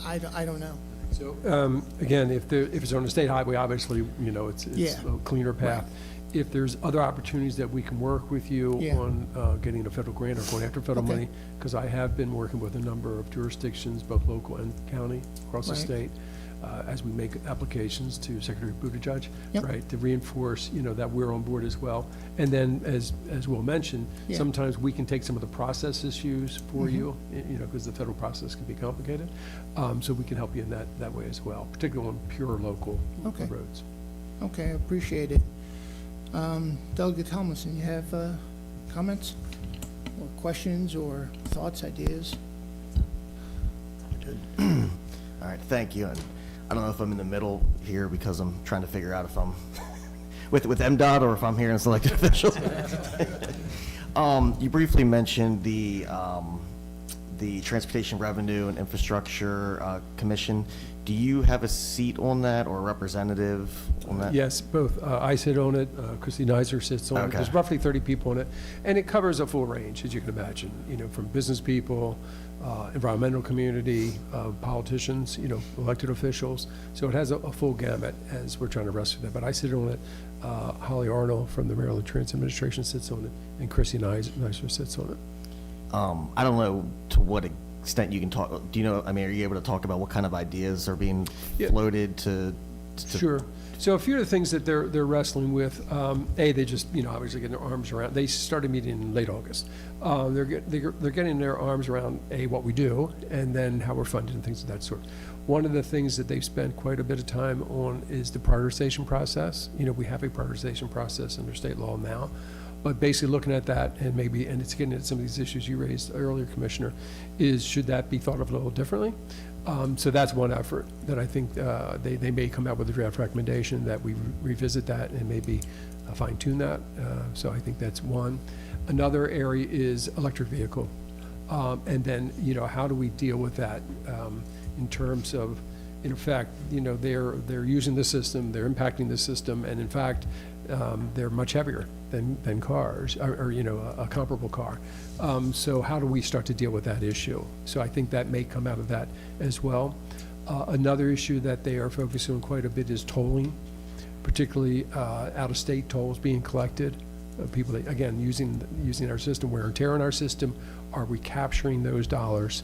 I don't know. So, again, if it's on a state highway, obviously, it's Yeah. a cleaner path. If there's other opportunities that we can work with you Yeah. on getting a federal grant or going after federal Okay. money, because I have been working with a number of jurisdictions, both local and county, across the Right. state, as we make applications to Secretary Buttigieg, Yep. right, to reinforce, that we're on board as well. And then, as Will mentioned, Yeah. sometimes we can take some of the process issues for you, because the federal process can be complicated. So we can help you in that way as well, particularly on pure local Okay. roads. Okay, I appreciate it. Delegate Tomlinson, you have comments or questions or thoughts, ideas? All right, thank you. And I don't know if I'm in the middle here because I'm trying to figure out if I'm with MDOT or if I'm here as elected official. You briefly mentioned the Transportation Revenue and Infrastructure Commission. Do you have a seat on that or a representative on that? Yes, both. I sit on it, Christy Nizer sits on it. Okay. There's roughly 30 people on it, and it covers a full range, as you can imagine, from business people, environmental community, politicians, elected officials. So it has a full gamut as we're trying to wrestle with that. But I sit on it. Holly Arnold from the Maryland Transit Administration sits on it, and Christy Nizer sits on it. I don't know to what extent you can talk. Do you know? I mean, are you able to talk about what kind of ideas are being Yeah. floated to? Sure. So a few of the things that they're wrestling with, they just, obviously getting their arms around, they started meeting in late August. They're getting their arms around, what we do, and then how we're funded and things of that sort. One of the things that they've spent quite a bit of time on is the prioritization process. We have a prioritization process under state law now. But basically looking at that and it's getting at some of these issues you raised earlier, Commissioner, should that be thought of a little differently? So that's one effort that I think they may come out with a draft recommendation that we revisit that and maybe fine tune that. So I think that's one. Another area is electric vehicle. And then, how do we deal with that in terms of, in effect, they're using the system, they're impacting the system, and in fact, they're much heavier than cars, or a comparable car. So how do we start to deal with that issue? So I think that may come out of that as well. Another issue that they are focusing on quite a bit is tolling, particularly out-of-state tolls being collected. People, again, using our system, wear and tear on our system. Are we capturing those dollars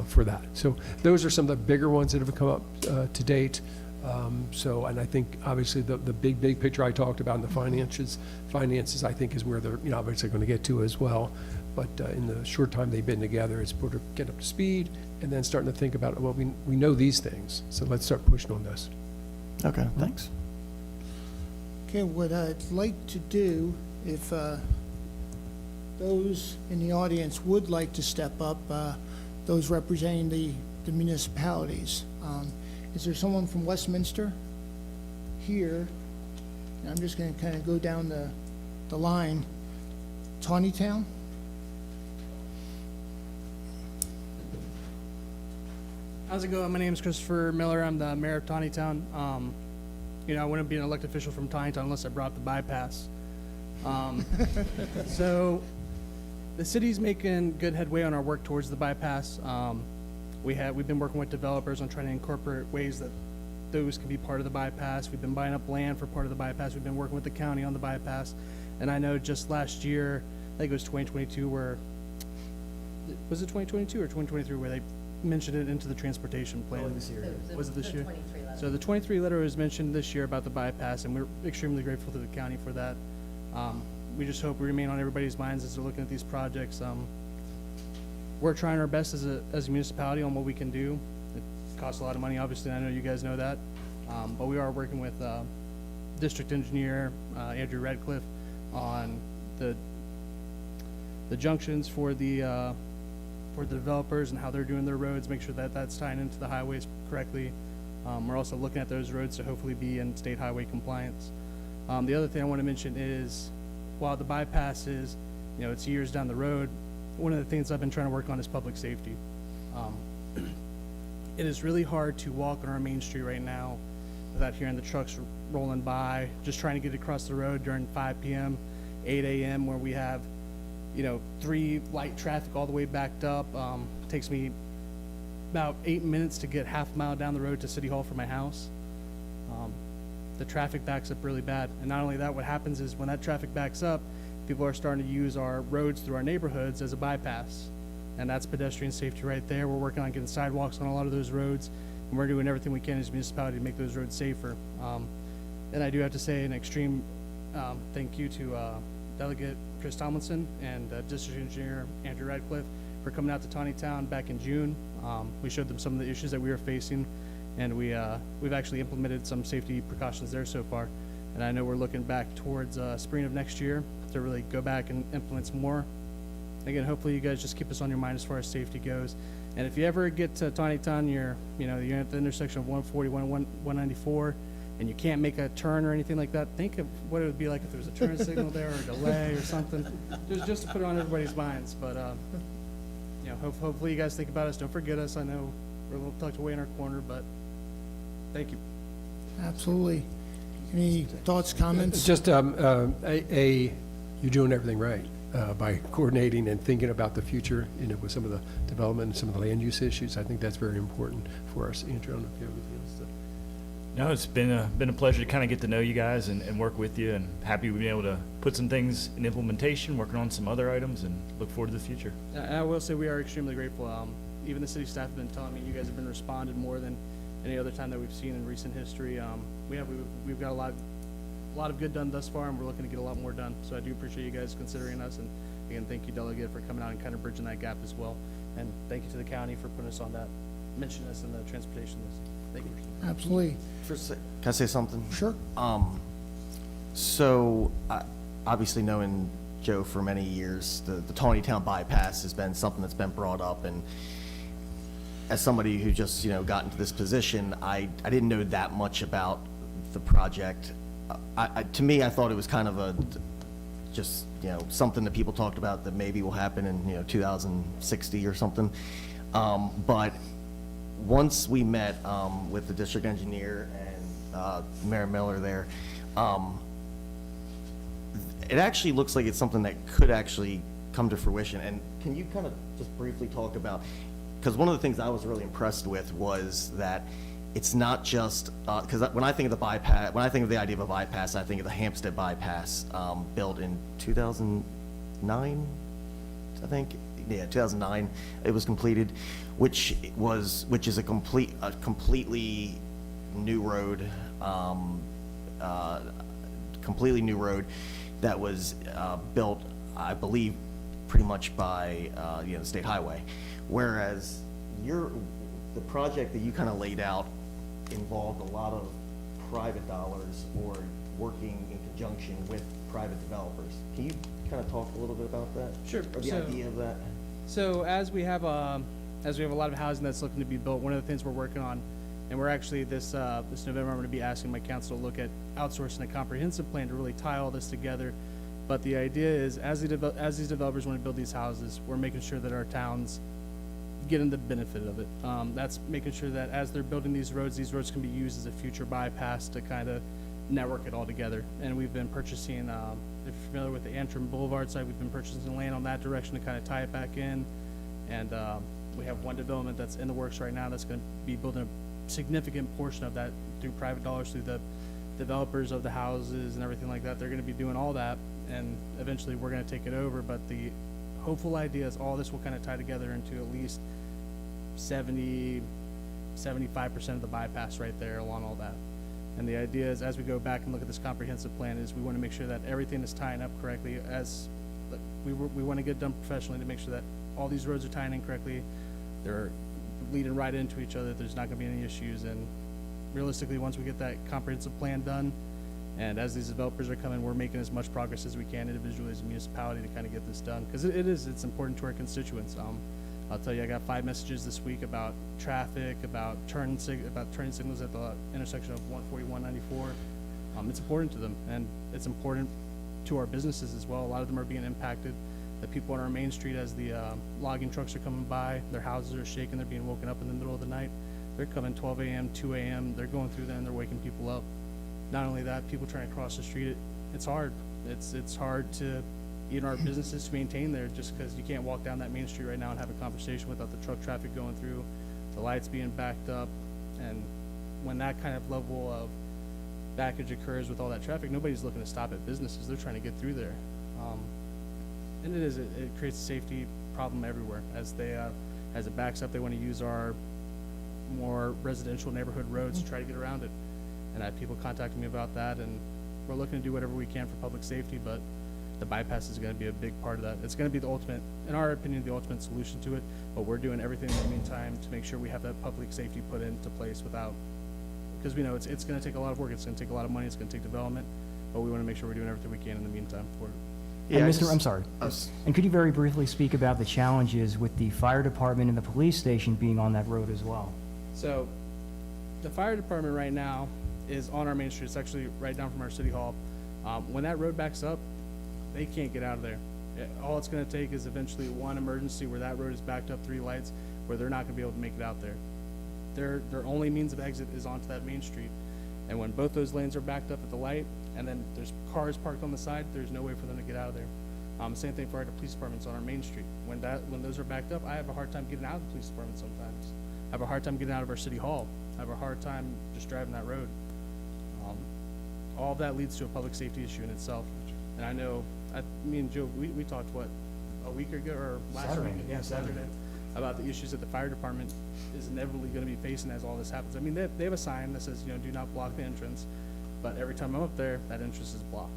for that? So those are some of the bigger ones that have come up to date. And I think obviously the big picture I talked about in the finances I think is where they're obviously going to get to as well. But in the short time they've been together, it's sort of get up to speed and then starting to think about, well, we know these things, so let's start pushing on this. Okay, thanks. Okay, what I'd like to do, if those in the audience would like to step up, those representing the municipalities. Is there someone from Westminster here? And I'm just going to kind of go down the line. Tawnytown? How's it going? My name is Christopher Miller. I'm the mayor of Tawnytown. I wouldn't be an elected official from Tawnytown unless I brought up the bypass. So the city's making good headway on our work towards the bypass. we've been working with developers on trying to incorporate ways that those can be part of the bypass. We've been buying up land for part of the bypass. We've been working with the county on the bypass. And I know just last year, I think it was 2022, where, was it 2022 or 2023, where they mentioned it into the transportation plan? Was it this year? So the 23 letter was mentioned this year about the bypass, and we're extremely grateful to the county for that. We just hope we remain on everybody's minds as they're looking at these projects. We're trying our best as a municipality on what we can do. It costs a lot of money, obviously, and I know you guys know that. But we are working with District Engineer Andrew Radcliffe on the junctions for the developers and how they're doing their roads, make sure that that's tying into the highways correctly. We're also looking at those roads to hopefully be in state highway compliance. The other thing I want to mention is, while the bypass is, it's years down the road, one of the things I've been trying to work on is public safety. It is really hard to walk on our main street right now without hearing the trucks rolling by, just trying to get across the road during 5 p.m., 8 a.m., where we have 3 light traffic all the way backed up. It takes me about 8 minutes to get half a mile down the road to City Hall from my house. The traffic backs up really bad. And not only that, what happens is when that traffic backs up, people are starting to use our roads through our neighborhoods as a bypass. And that's pedestrian safety right there. We're working on getting sidewalks on a lot of those roads, and we're doing everything we can as a municipality to make those roads safer. And I do have to say an extreme thank you to Delegate Chris Tomlinson and District Engineer Andrew Radcliffe for coming out to Tawnytown back in June. We showed them some of the issues that we were facing, and we've actually implemented some safety precautions there so far. And I know we're looking back towards spring of next year to really go back and implement some more. Again, hopefully you guys just keep us on your mind as far as safety goes. And if you ever get to Tawnytown, you're at the intersection of 140 and 194, and you can't make a turn or anything like that, think of what it would be like if there was a turn signal there or a delay or something, just to put it on everybody's minds. But hopefully you guys think about us. Don't forget us. I know we're a little tucked away in our corner, but thank you. Absolutely. Any thoughts, comments? Just you're doing everything right by coordinating and thinking about the future, with some of the development and some of the land use issues. I think that's very important for us. Andrew, I don't know if you have anything else to... No, it's been a pleasure to kind of get to know you guys and work with you, and happy we've been able to put some things in implementation, working on some other items, and look forward to the future. I will say we are extremely grateful. Even the city staff have been telling me you guys have been responded more than any other time that we've seen in recent history. We've got a lot of good done thus far, and we're looking to get a lot more done. So I do appreciate you guys considering us, and again, thank you, Delegate, for coming out and kind of bridging that gap as well. And thank you to the county for putting us on that, mentioning us in the transportation list. Thank you. Absolutely. Can I say something? Sure. So, obviously knowing Joe for many years, the Tawnytown bypass has been something that's been brought up, and as somebody who just, got into this position, I didn't know that much about the project. To me, I thought it was kind of something that people talked about that maybe will happen in, 2060 or something. But once we met with the district engineer and Mayor Miller there, it actually looks like it's something that could actually come to fruition. And can you kind of just briefly talk about, because one of the things I was really impressed with was that it's not just, because when I think of the bypass, when I think of the idea of a bypass, I think of the Hampstead bypass, built in 2009, I think. Yeah, 2009 it was completed, which is a completely new road, that was built, I believe, pretty much by the state highway, whereas the project that you kind of laid out involved a lot of private dollars or working in conjunction with private developers. Can you kind of talk a little bit about that? Sure. Or the idea of that? So as we have a lot of housing that's looking to be built, one of the things we're working on, and we're actually this November, I'm going to be asking my council to look at outsourcing a comprehensive plan to really tie all this together. But the idea is, as these developers want to build these houses, we're making sure that our towns getting the benefit of it. That's making sure that as they're building these roads can be used as a future bypass to kind of network it all together. And we've been purchasing, if you're familiar with the Antrim Boulevard site, we've been purchasing land on that direction to kind of tie it back in. And We have one development that's in the works right now that's gonna be building a significant portion of that through private dollars, through the developers of the houses and everything like that. They're gonna be doing all that, and eventually we're gonna take it over, but the hopeful idea is all this will kind of tie together into at least 75% of the bypass right there along all that. And the idea is, as we go back and look at this comprehensive plan, is we want to make sure that everything is tying up correctly. As we want to get done professionally to make sure that all these roads are tying in correctly. They're leading right into each other. There's not going to be any issues. And realistically, once we get that comprehensive plan done, and as these developers are coming, we're making as much progress as we can individually as a municipality to kind of get this done, because it's important to our constituents. I'll tell you, I got 5 messages this week about traffic, about turning signals at the intersection of 141, 94. It's important to them, and it's important to our businesses as well. A lot of them are being impacted. The people on our main street, as the logging trucks are coming by, their houses are shaking, they're being woken up in the middle of the night. They're coming 12 a.m., 2 a.m., they're going through there and they're waking people up. Not only that, people trying to cross the street, it's hard. It's hard to, our businesses to maintain there, just because you can't walk down that main street right now and have a conversation without the truck traffic going through, the lights being backed up. And when that kind of level of backage occurs with all that traffic, nobody's looking to stop at businesses. They're trying to get through there. And it creates a safety problem everywhere. As it backs up, they want to use our more residential neighborhood roads to try to get around it. And I have people contacting me about that, and we're looking to do whatever we can for public safety, but the bypass is going to be a big part of that. It's going to be the ultimate, in our opinion, the ultimate solution to it, but we're doing everything in the meantime to make sure we have that public safety put into place because we know it's going to take a lot of work, it's going to take a lot of money, it's going to take development, but we want to make sure we're doing everything we can in the meantime for it. And Yeah, I'm sorry. And could you very briefly speak about the challenges with the fire department and the police station being on that road as well? So, the fire department right now is on our main street. It's actually right down from our city hall. When that road backs up, they can't get out of there. All it's going to take is eventually one emergency where that road is backed up, 3 lights, where they're not going to be able to make it out there. Their only means of exit is onto that main street. And when both those lanes are backed up at the light, and then there's cars parked on the side, there's no way for them to get out of there. Same thing for our police departments on our main street. When those are backed up, I have a hard time getting out of the police department sometimes. I have a hard time getting out of our city hall. I have a hard time just driving that road. All of that leads to a public safety issue in itself. And I know, me and Joe, we talked, a week ago, or last week? Yeah, Saturday, about the issues that the fire department is inevitably going to be facing as all this happens. I mean, they have a sign that says, do not block the entrance, but every time I'm up there, that entrance is blocked.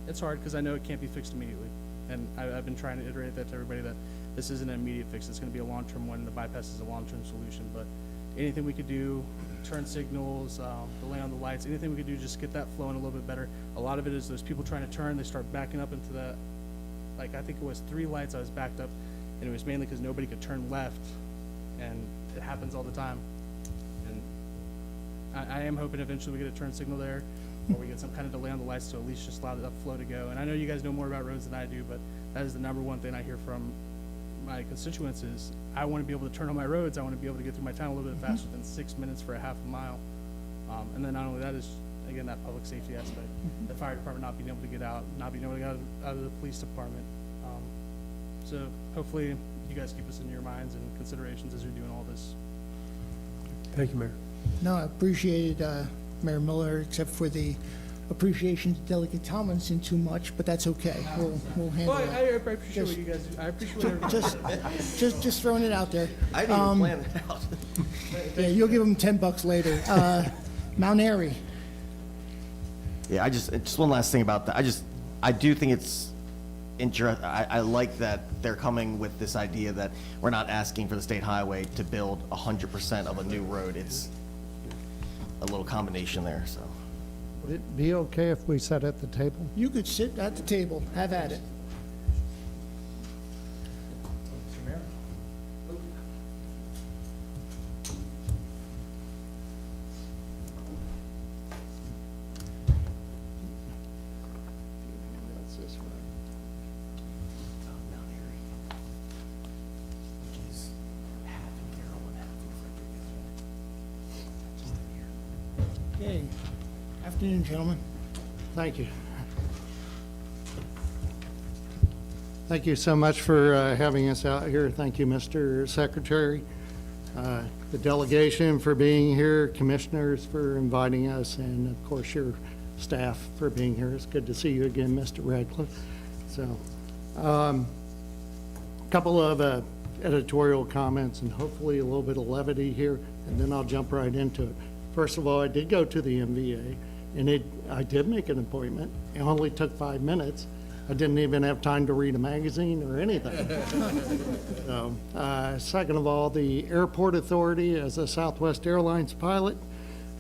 It's hard because I know it can't be fixed immediately. And I've been trying to iterate that to everybody that this isn't an immediate fix. It's going to be a long-term one. The bypass is a long-term solution, but anything we could do, turn signals, delay on the lights, anything we could do, just get that flowing a little bit better. A lot of it is those people trying to turn, they start backing up into that, I think it was 3 lights I was backed up, and it was mainly because nobody could turn left, and it happens all the time. And I am hoping eventually we get a turn signal there, or we get some kind of delay on the lights to at least just allow the flow to go. And I know you guys know more about roads than I do, but that is the number one thing I hear from my constituents is, I want to be able to turn on my roads, I want to be able to get through my town a little bit faster than 6 minutes for a half a mile. And then not only that is, again, that public safety aspect, the fire department not being able to get out, not being able to get out of the police department. So hopefully you guys keep us in your minds and considerations as you're doing all this. Thank you, Mayor. No, I appreciated Mayor Miller, except for the appreciation to Delegate Tomlinson too much, but that's okay. We'll handle Well, it. I appreciate what you guys do. I appreciate what everybody. Just throwing it out there. I didn't even plan it out. Yeah, you'll give them $10 later. Mount Airy. Yeah, just one last thing about that. I do think it's I like that they're coming with this idea that we're not asking for the state highway to build 100% of a new road. It's a little combination there, so. Would it be okay if we sat at the table? You could sit at the table, have at it. Okay. Afternoon, gentlemen. Thank you. Thank you so much for having us out here. Thank you, Mr. Secretary, the delegation for being here, commissioners for inviting us, and of course your staff for being here. It's good to see you again, Mr. Radcliffe. So, a couple of editorial comments and hopefully a little bit of levity here, and then I'll jump right into it. First of all, I did go to the MVA, and I did make an appointment. It only took 5 minutes. I didn't even have time to read a magazine or anything. So, second of all, the Airport Authority, as a Southwest Airlines pilot,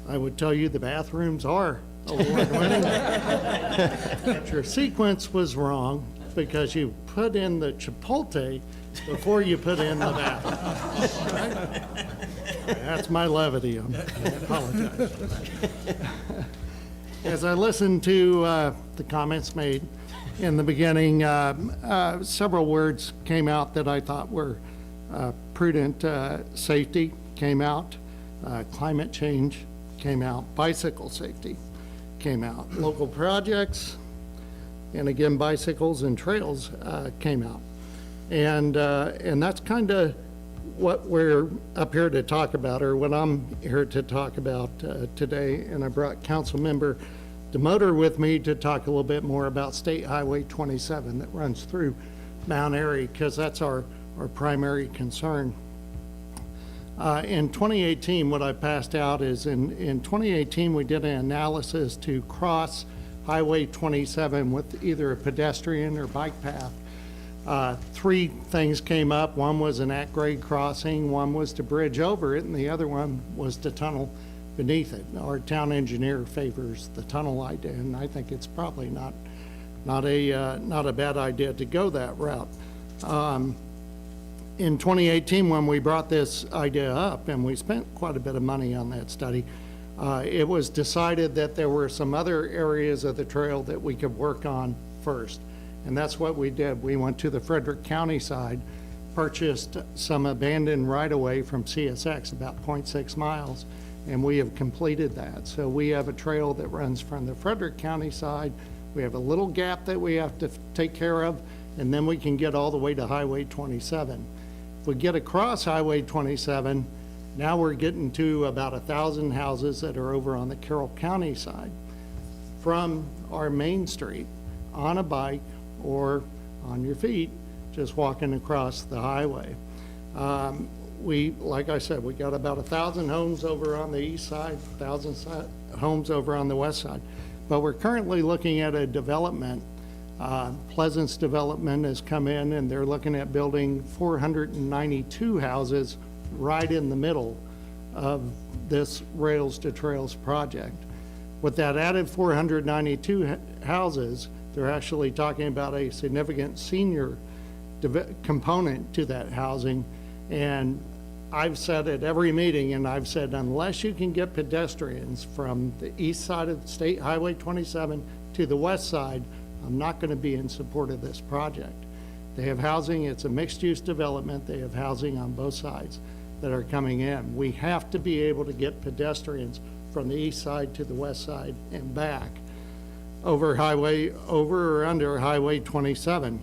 I would tell you the bathrooms are award-winning. But your sequence was wrong because you put in the Chipotle before you put in the bathroom. That's my levity. I apologize. As I listened to the comments made in the beginning, several words came out that I thought were prudent. Safety came out, climate change came out, bicycle safety came out, local projects, and again, bicycles and trails came out. And that's kind of what we're up here to talk about, or what I'm here to talk about today. And I brought Councilmember DeMotor with me to talk a little bit more about State Highway 27 that runs through Mount Airy, because that's our primary concern. In 2018, what I passed out is in 2018, we did an analysis to cross Highway 27 with either a pedestrian or bike path. 3 things came up. One was an at-grade crossing, one was to bridge over it, and the other one was to tunnel beneath it. Our town engineer favors the tunnel idea, and I think it's probably not a bad idea to go that route. In 2018, when we brought this idea up, and we spent quite a bit of money on that study, it was decided that there were some other areas of the trail that we could work on first. And that's what we did. We went to the Frederick County side, purchased some abandoned right-of-way from CSX, about 0.6 miles, and we have completed that. So we have a trail that runs from the Frederick County side. We have a little gap that we have to take care of, and then we can get all the way to Highway 27. If we get across Highway 27, now we're getting to about 1,000 houses that are over on the Carroll County side. From our main street, on a bike or on your feet, just walking across the highway. Like I said, we got about 1,000 homes over on the east side, 1,000 homes over on the west side. But we're currently looking at a development. Pleasance Development has come in, and they're looking at building 492 houses right in the middle of this Rails to Trails project. With that added 492 houses, they're actually talking about a significant senior component to that housing. And I've said at every meeting, and I've said, unless you can get pedestrians from the east side of State Highway 27 to the west side, I'm not going to be in support of this project. They have housing, it's a mixed-use development, they have housing on both sides that are coming in. We have to be able to get pedestrians from the east side to the west side and back over or under Highway 27.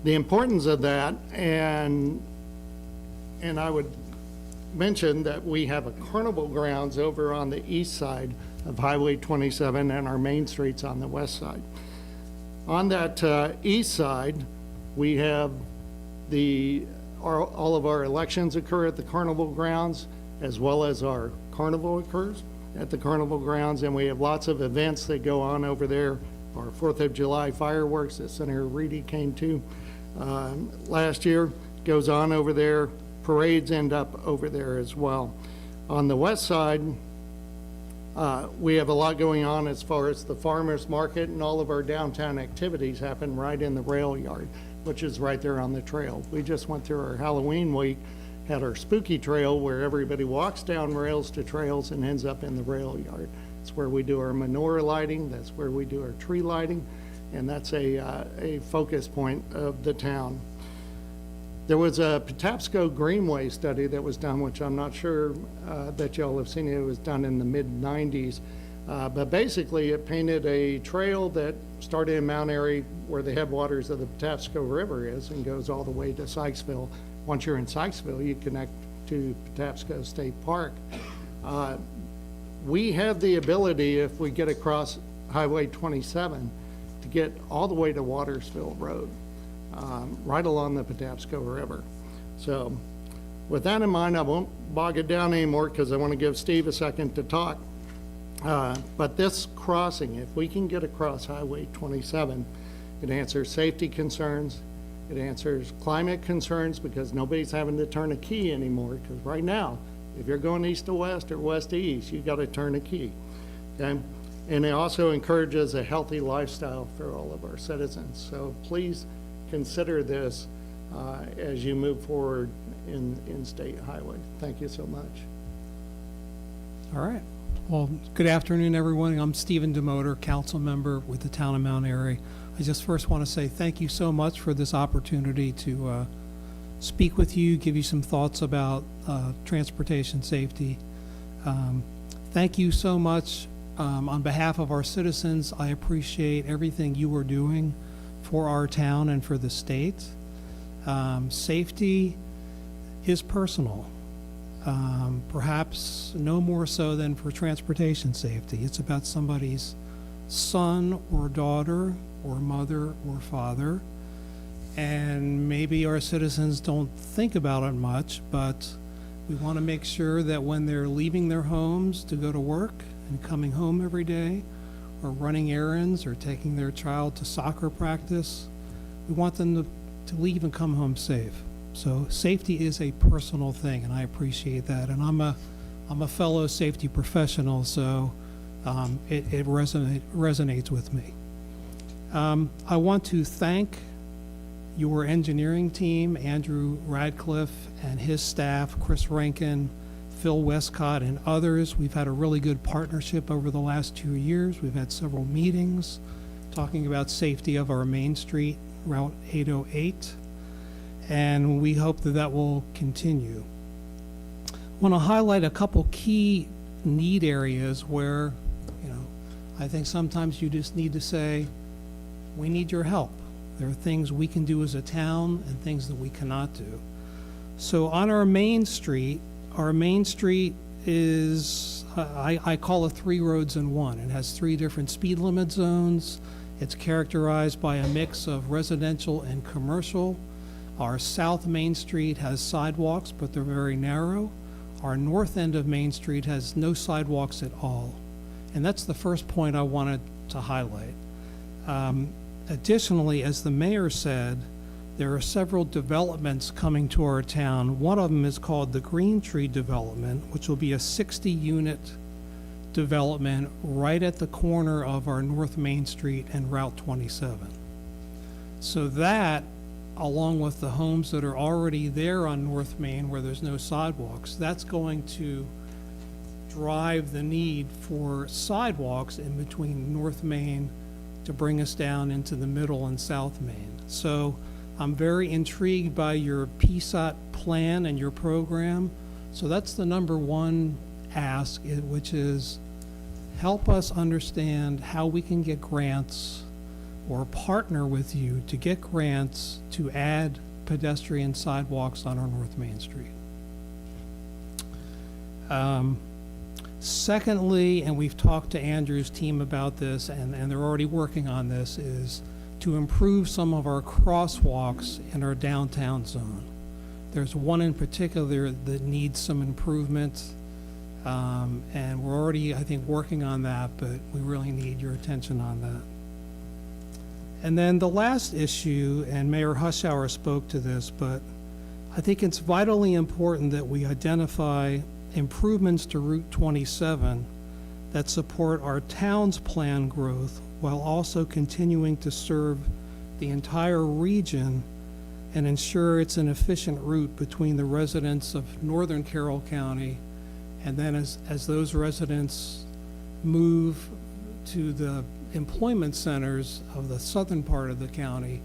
The importance of that, and I would mention that we have a carnival grounds over on the east side of Highway 27 and our main streets on the west side. On that east side, we have all of our elections occur at the carnival grounds, as well as our carnival occurs at the carnival grounds, and we have lots of events that go on over there. Our 4th of July fireworks that Senator Reedy came to last year goes on over there. Parades end up over there as well. On the west side, we have a lot going on as far as the farmers market, and all of our downtown activities happen right in the rail yard, which is right there on the trail. We just went through our Halloween week, had our spooky trail where everybody walks down Rails to Trails and ends up in the rail yard. It's where we do our menorah lighting, that's where we do our tree lighting, and that's a focus point of the town. There was a Patapsco Greenway study that was done, which I'm not sure that y'all have seen. It was done in the mid-90s, But basically, it painted a trail that started in Mount Airy, where the headwaters of the Patapsco River is, and goes all the way to Sykesville. Once you're in Sykesville, you connect to Patapsco State Park. We have the ability, if we get across Highway 27, to get all the way to Watersville Road, right along the Patapsco River. So with that in mind, I won't bog it down anymore because I want to give Steve a second to talk. But this crossing, if we can get across Highway 27, it answers safety concerns, it answers climate concerns because nobody's having to turn a key anymore, because right now, if you're going east to west or west to east, you've got to turn a key. Okay? And it also encourages a healthy lifestyle for all of our citizens. So please consider this as you move forward in state highway. Thank you so much. All right. Well, good afternoon, everyone. I'm Stephen Demoter, council member with the town of Mount Airy. I just first want to say thank you so much for this opportunity to speak with you, give you some thoughts about transportation safety. Thank you so much. On behalf of our citizens, I appreciate everything you are doing for our town and for the state. Safety is personal. Perhaps no more so than for transportation safety. It's about somebody's son or daughter or mother or father. And maybe our citizens don't think about it much, but we want to make sure that when they're leaving their homes to go to work and coming home every day, or running errands or taking their child to soccer practice, we want them to leave and come home safe. So safety is a personal thing, and I appreciate that. And I'm a fellow safety professional, so it resonates with me. I want to thank your engineering team, Andrew Radcliffe and his staff, Chris Rankin, Phil Westcott, and others. We've had a really good partnership over the last 2 years. We've had several meetings talking about safety of our Main Street, Route 808, and we hope that that will continue. I want to highlight a couple key need areas where, I think sometimes you just need to say, we need your help. There are things we can do as a town and things that we cannot do. So on our Main Street is, I call it 3 roads in one. It has 3 different speed limit zones. It's characterized by a mix of residential and commercial. Our South Main Street has sidewalks, but they're very narrow. Our north end of Main Street has no sidewalks at all. And that's the first point I wanted to highlight. Additionally, as the mayor said, there are several developments coming to our town. One of them is called the Green Tree Development, which will be a 60-unit development right at the corner of our North Main Street and Route 27. So that, along with the homes that are already there on North Main where there's no sidewalks, that's going to drive the need for sidewalks in between North Main to bring us down into the Middle and South Main. So I'm very intrigued by your PSOT plan and your program. So that's the number one ask, which is help us understand how we can get grants or partner with you to get grants to add pedestrian sidewalks on our North Main Street. Secondly, and we've talked to Andrew's team about this, and they're already working on this, is to improve some of our crosswalks in our downtown zone. There's one in particular that needs some improvement, and we're already, I think, working on that, but we really need your attention on that. And then the last issue, and Mayor Hushauer spoke to this, but I think it's vitally important that we identify improvements to Route 27 that support our town's planned growth while also continuing to serve the entire region and ensure it's an efficient route between the residents of northern Carroll County, and then as those residents move to the employment centers of the southern part of the county.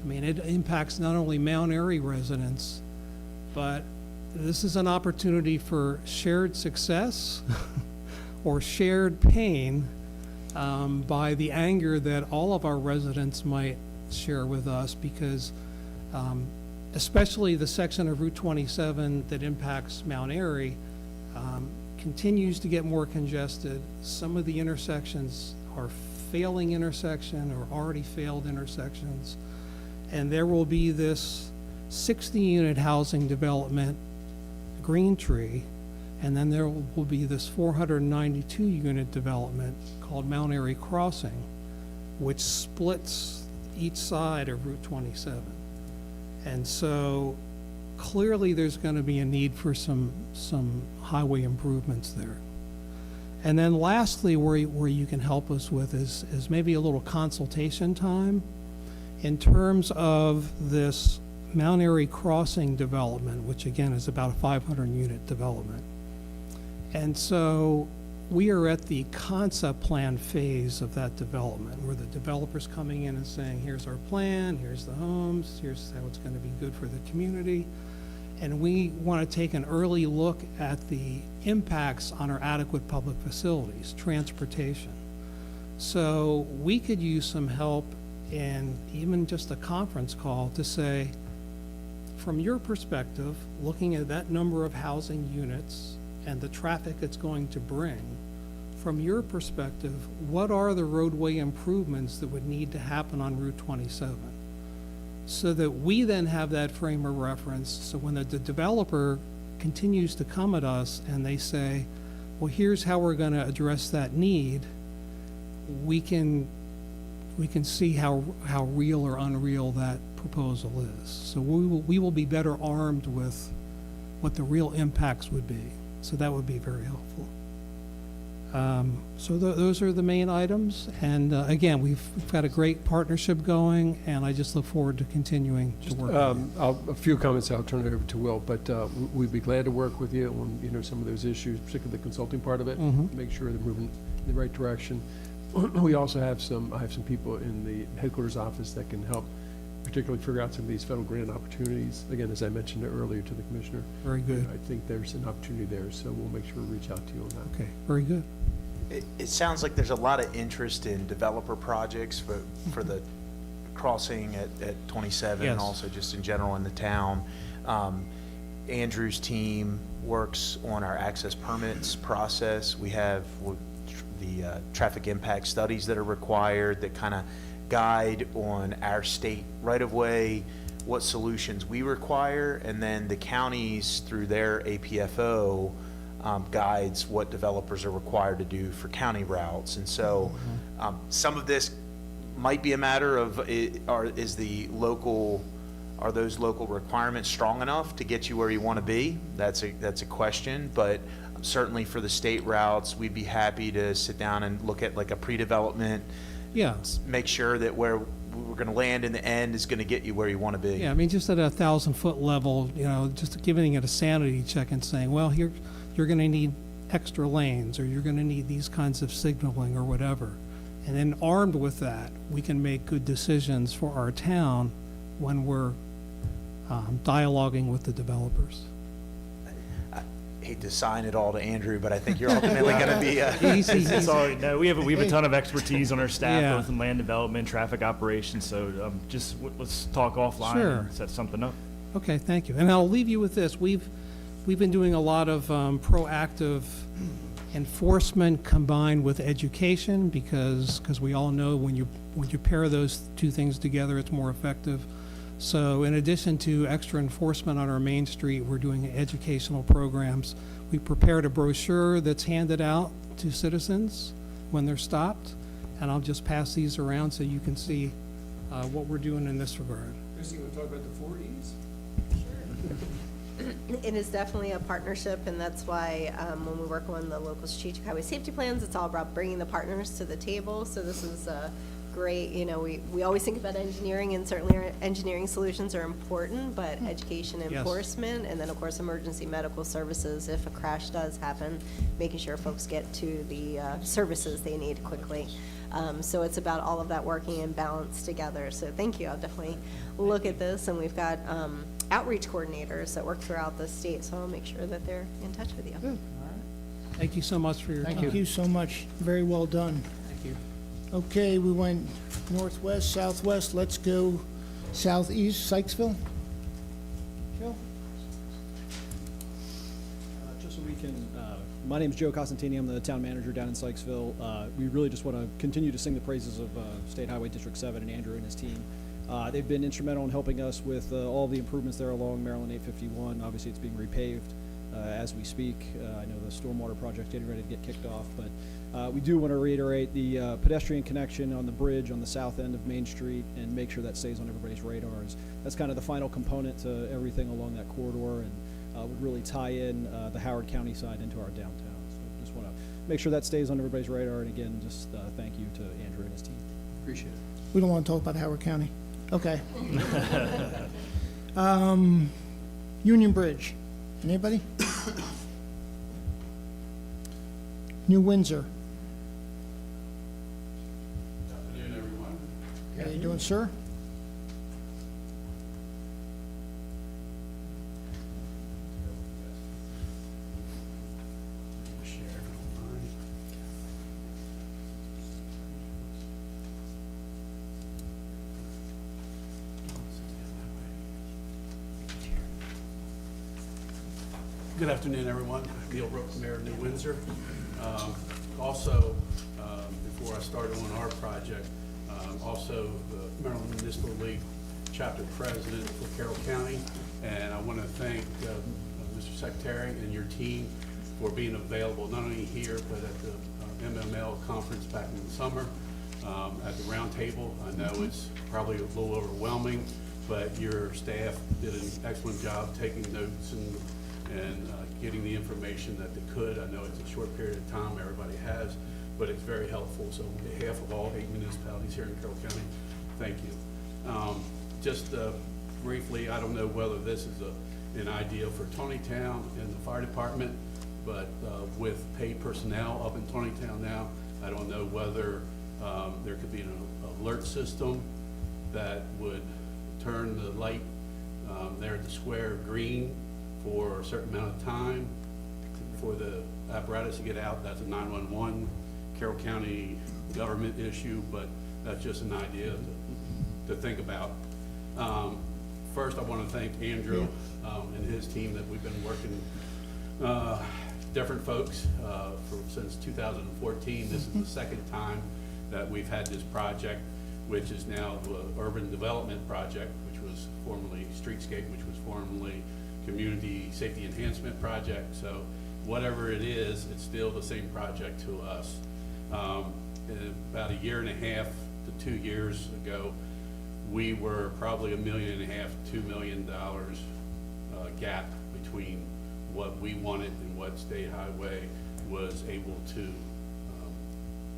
I mean, it impacts not only Mount Airy residents, but this is an opportunity for shared success or shared pain by the anger that all of our residents might share with us, because especially the section of Route 27 that impacts Mount Airy continues to get more congested. Some of the intersections are failing intersection or already failed intersections. And there will be this 60-unit housing development, Green Tree, and then there will be this 492-unit development called Mount Airy Crossing, which splits each side of Route 27. And so clearly there's going to be a need for some highway improvements there. And then lastly, where you can help us with is maybe a little consultation time in terms of this Mount Airy Crossing development, which again is about a 500-unit development. And so we are at the concept plan phase of that development, where the developer's coming in and saying, here's our plan, here's the homes, here's how it's going to be good for the community. And we want to take an early look at the impacts on our adequate public facilities, transportation. So we could use some help in even just a conference call to say, from your perspective, looking at that number of housing units and the traffic it's going to bring, from your perspective, what are the roadway improvements that would need to happen on Route 27? So that we then have that frame of reference, so when the developer continues to come at us and they say, well, here's how we're going to address that need, we can see how real or unreal that proposal is. So we will be better armed with what the real impacts would be. So that would be very helpful. So those are the main items. And again, we've got a great partnership going, and I just look forward to continuing to work with you. A few comments, I'll turn it over to Will, but we'd be glad to work with you on some of those issues, particularly the consulting part of it, make sure they're moving in the right direction. We also have I have some people in the headquarters office that can help particularly figure out some of these federal grant opportunities. Again, as I mentioned earlier to the commissioner. Very good. I think there's an opportunity there, so we'll make sure we reach out to you on that. Okay, very good. It sounds like there's a lot of interest in developer projects for the crossing at 27 and Yes. also just in general in the town. Andrew's team works on our access permits process. We have the traffic impact studies that are required that kind of guide on our state right-of-way, what solutions we require, and then the counties through their APFO guides what developers are required to do for county routes. And so some of this might be a matter of are those local requirements strong enough to get you where you want to be? That's a question, but certainly for the state routes, we'd be happy to sit down and look at like a pre-development. Yeah. Make sure that where we're going to land in the end is going to get you where you want to be. Yeah, I mean, just at a 1,000-foot level, just giving it a sanity check and saying, well, you're going to need extra lanes, or you're going to need these kinds of signaling or whatever. And then armed with that, we can make good decisions for our town when we're dialoguing with the developers. I hate to sign it all to Andrew, but I think you're ultimately going to be. It's all right. No, we have a ton of expertise on our staff, Yeah. both in land development, traffic operations. So let's talk offline Sure. and set something up. Okay, thank you. And I'll leave you with this. We've been doing a lot of proactive enforcement combined with education, because we all know when you pair those two things together, it's more effective. So in addition to extra enforcement on our main street, we're doing educational programs. We prepared a brochure that's handed out to citizens when they're stopped, and I'll just pass these around so you can see what we're doing in this regard. Chrissy, you want to talk about the 4 E's? It is definitely a partnership, and that's why when we work on the local strategic highway safety plans, it's all about bringing the partners to the table. So this is great. We always think about engineering, and certainly our engineering solutions are important, but education, Yes. enforcement, and then of course emergency medical services if a crash does happen, making sure folks get to the services they need quickly. So it's about all of that working in balance together. So thank you. I'll definitely look at this, and we've got outreach coordinators that work throughout the state, so I'll make sure that they're in touch with you. Thank you so much for your time. Thank you so much. Very well done. Thank you. Okay, we went northwest, southwest. Let's go southeast, Sykesville. Joe? Just so we can, my name's Joe Costantini. I'm the town manager down in Sykesville. We really just want to continue to sing the praises of State Highway District 7 and Andrew and his team. They've been instrumental in helping us with all the improvements there along Maryland 851. Obviously, it's being repaved as we speak. I know the stormwater project's getting ready to get kicked off, but we do want to reiterate the pedestrian connection on the bridge on the south end of Main Street and make sure that stays on everybody's radars. That's kind of the final component to everything along that corridor, and would really tie in the Howard County side into our downtown. So just want to make sure that stays on everybody's radar, and again, just thank you to Andrew and his team. Appreciate it. We don't want to talk about Howard County. Okay. Union Bridge. Anybody? New Windsor. Good afternoon, everyone. How you doing, sir? Share, if you don't mind. Good afternoon, everyone. Neil Brooks, Mayor of New Windsor. Also, before I start on our project, also the Maryland Municipal League Chapter President for Carroll County, and I want to thank Mr. Secretary and your team for being available not only here but at the MML conference back in the summer at the round table. I know it's probably a little overwhelming, but your staff did an excellent job taking notes and getting the information that they could. I know it's a short period of time everybody has, but it's very helpful. So on behalf of all 8 municipalities here in Carroll County, thank you. Just briefly, I don't know whether this is an idea for Tonytown and the fire department, but with paid personnel up in Tonytown now, I don't know whether there could be an alert system that would turn the light there at the square green for a certain amount of time for the apparatus to get out. That's a 911 Carroll County government issue, but that's just an idea to think about. First, I want to thank Andrew and his team that we've been working, different folks since 2014. This is the second time that we've had this project, which is now the Urban Development Project, which was formerly Streetscape, which was formerly Community Safety Enhancement Project. So whatever it is, it's still the same project to us. About a year and a half to 2 years ago, we were probably $1.5 million, $2 million gap between what we wanted and what State Highway was able to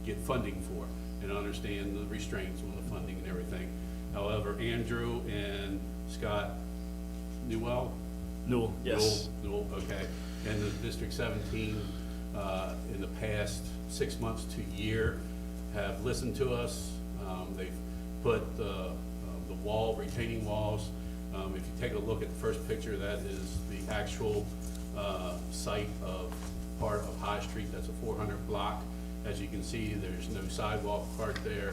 get funding for, and understand the restraints on the funding and everything. However, Andrew and Scott Newell, Yes. Newell, okay, and the District 17 in the past 6 months to year have listened to us. They've put the wall, retaining walls. If you take a look at the first picture, that is the actual site of part of High Street. That's a 400 block. As you can see, there's no sidewalk part there.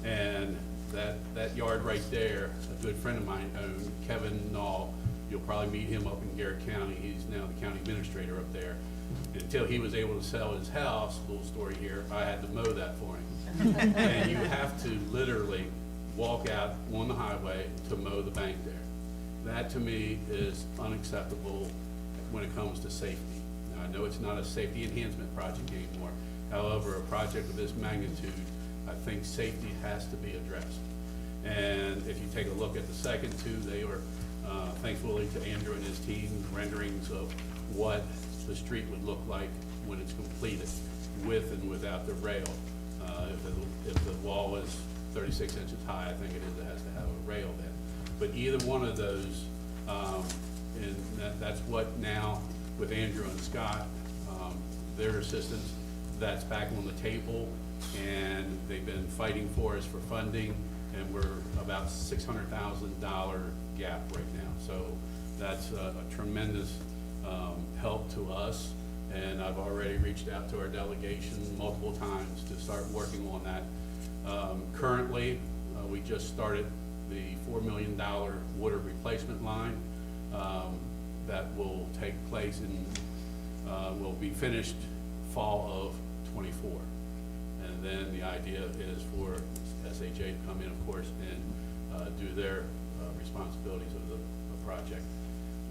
And that yard right there, a good friend of mine owned, Kevin Nall. You'll probably meet him up in Garrett County. He's now the county administrator up there. Until he was able to sell his house, little story here, I had to mow that for him. And you have to literally walk out on the highway to mow the bank there. That to me is unacceptable when it comes to safety. Now, I know it's not a safety enhancement project anymore. However, a project of this magnitude, I think safety has to be addressed. And if you take a look at the second two, they are thankfully to Andrew and his team, renderings of what the street would look like when it's completed, with and without the rail. If the wall is 36 inches high, I think it has to have a rail there. But either one of those, and that's what now with Andrew and Scott, their assistance, that's back on the table, and they've been fighting for us for funding, and we're about $600,000 gap right now. So that's a tremendous help to us. and I've already reached out to our delegation multiple times to start working on that. Currently, we just started the $4 million water replacement line that will take place and will be finished fall of '24. And then the idea is for SHA to come in, of course, and do their responsibilities of the project.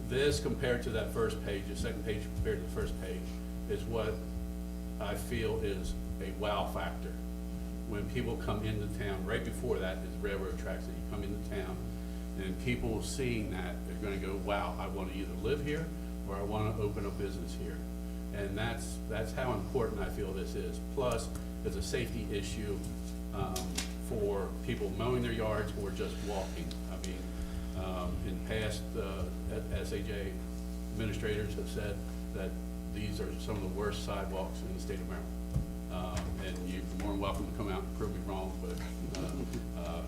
This, compared to that first page, the second page compared to the first page, is what I feel is a wow factor. When people come into town, right before that is railroad tracks, that you come into town, and people seeing that, they're gonna go, wow, I wanna either live here, or I wanna open a business here. And that's how important I feel this is. Plus, it's a safety issue for people mowing their yards or just walking. I mean, in past, SHA administrators have said that these are some of the worst sidewalks in the state of Maryland. And you're more than welcome to come out and prove me wrong, but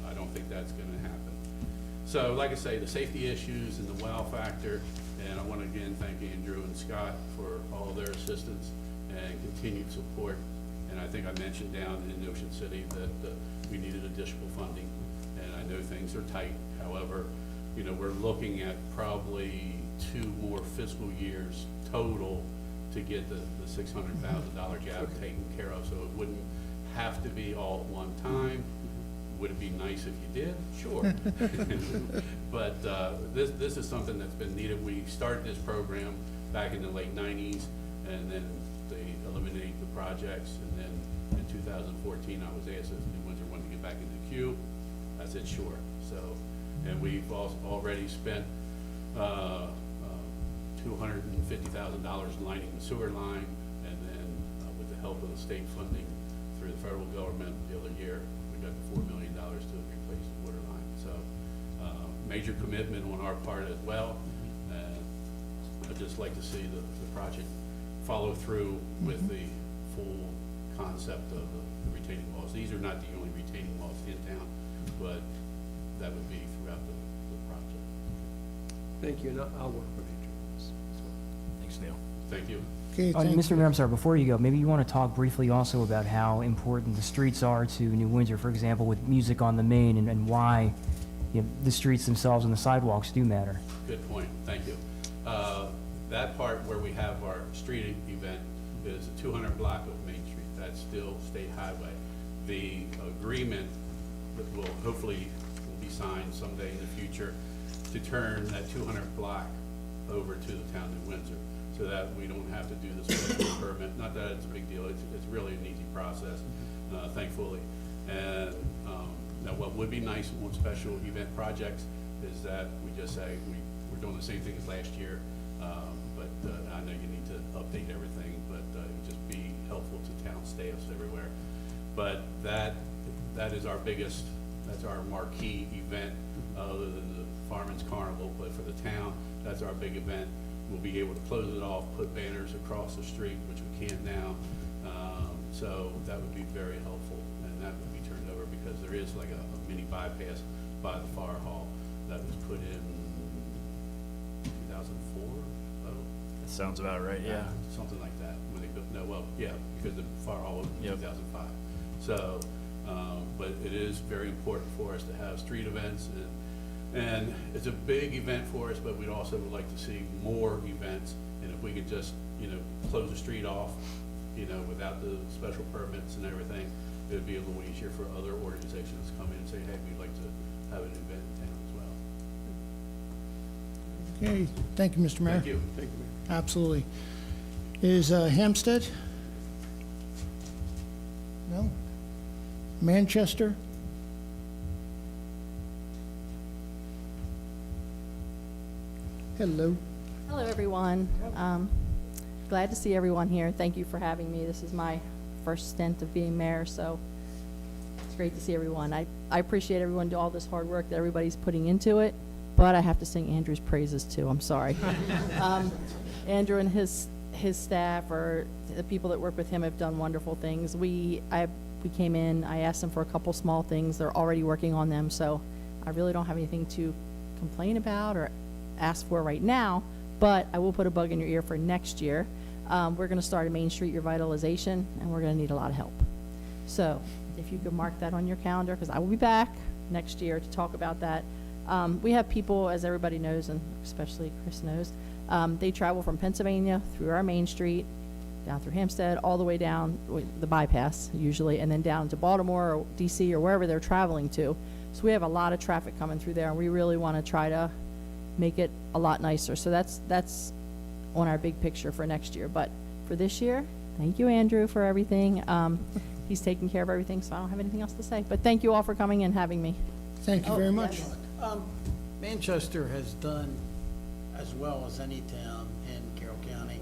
I don't think that's gonna happen. So, like I say, the safety issues and the wow factor, and I want to again thank Andrew and Scott for all their assistance and continued support. And I think I mentioned down in Ocean City that we needed additional funding, and I know things are tight. However, you know, we're looking at probably 2 more fiscal years total to get the $600,000 gap taken care of, so it wouldn't have to be all at one time. Would it be nice if you did? Sure. But this is something that's been needed. We started this program back in the late '90s, and then they eliminated the projects, and then in 2014, I was asked if New Windsor wanted to get back into the queue. I said, sure. So, and we've already spent $250,000 lining the sewer line, and then with the help of the state funding through the federal government the other year, we got the $4 million to replace the water line. So, major commitment on our part as well. I'd just like to see the project follow through with the full concept of the retaining walls. These are not the only retaining walls in town, but that would be throughout the project. Thank you, and I'll work with you on this as well. Thanks, Neil. Thank you. Okay, thank Mr. you. Mayor, I'm sorry, before you go, maybe you want to talk briefly also about how important the streets are to New Windsor, for example, with music on the main, and why the streets themselves and the sidewalks do matter. Good point, thank you. That part where we have our street event is a 200 block of Main Street. That's still state highway. The agreement that will hopefully be signed someday in the future to turn that 200 block over to the town of New Windsor, so that we don't have to do this special permit. Not that it's a big deal, it's really an easy process, thankfully. And now what would be nice on special event projects is that we just say we're doing the same thing as last year, but I know you need to update everything, but it would just be helpful to town staffs everywhere. But that is our biggest, that's our marquee event, other than the Fireman's Carnival, but for the town, that's our big event. We'll be able to close it off, put banners across the street, which we can't now. So that would be very helpful, and that would be turned over because there is like a mini bypass by the fire hall that was put in 2004. That sounds about right, yeah. Something like that. When they built, no, well, yeah, because the fire hall was in Yep. 2005. So, but it is very important for us to have street events, and it's a big event for us, but we'd also would like to see more events. And if we could just, close the street off, without the special permits and everything, it would be a little easier for other organizations to come in and say, hey, we'd like to have an event in town as well. Okay, thank you, Mr. Mayor. Thank you. Thank you, Mayor. Absolutely. Is Hampstead? No? Manchester? Hello. Hello, everyone. Glad to see everyone here. Thank you for having me. This is my first stint of being mayor, so it's great to see everyone. I appreciate everyone do all this hard work that everybody's putting into it, but I have to sing Andrew's praises too. I'm sorry. Andrew and his staff, or the people that work with him, have done wonderful things. We came in, I asked them for a couple small things. They're already working on them, so I really don't have anything to complain about or ask for right now, but I will put a bug in your ear for next year. we're going to start a Main Street revitalization, and we're going to need a lot of help. So if you could mark that on your calendar, because I will be back next year to talk about that. We have people, as everybody knows, and especially Chris knows, they travel from Pennsylvania through our Main Street, down through Hampstead, all the way down the bypass usually, and then down to Baltimore or DC or wherever they're traveling to. So we have a lot of traffic coming through there, and we really want to try to make it a lot nicer. So that's on our big picture for next year. But for this year, thank you, Andrew, for everything. He's taking care of everything, so I don't have anything else to say. But thank you all for coming and having me. Thank you very much. Manchester has done as well as any town in Carroll County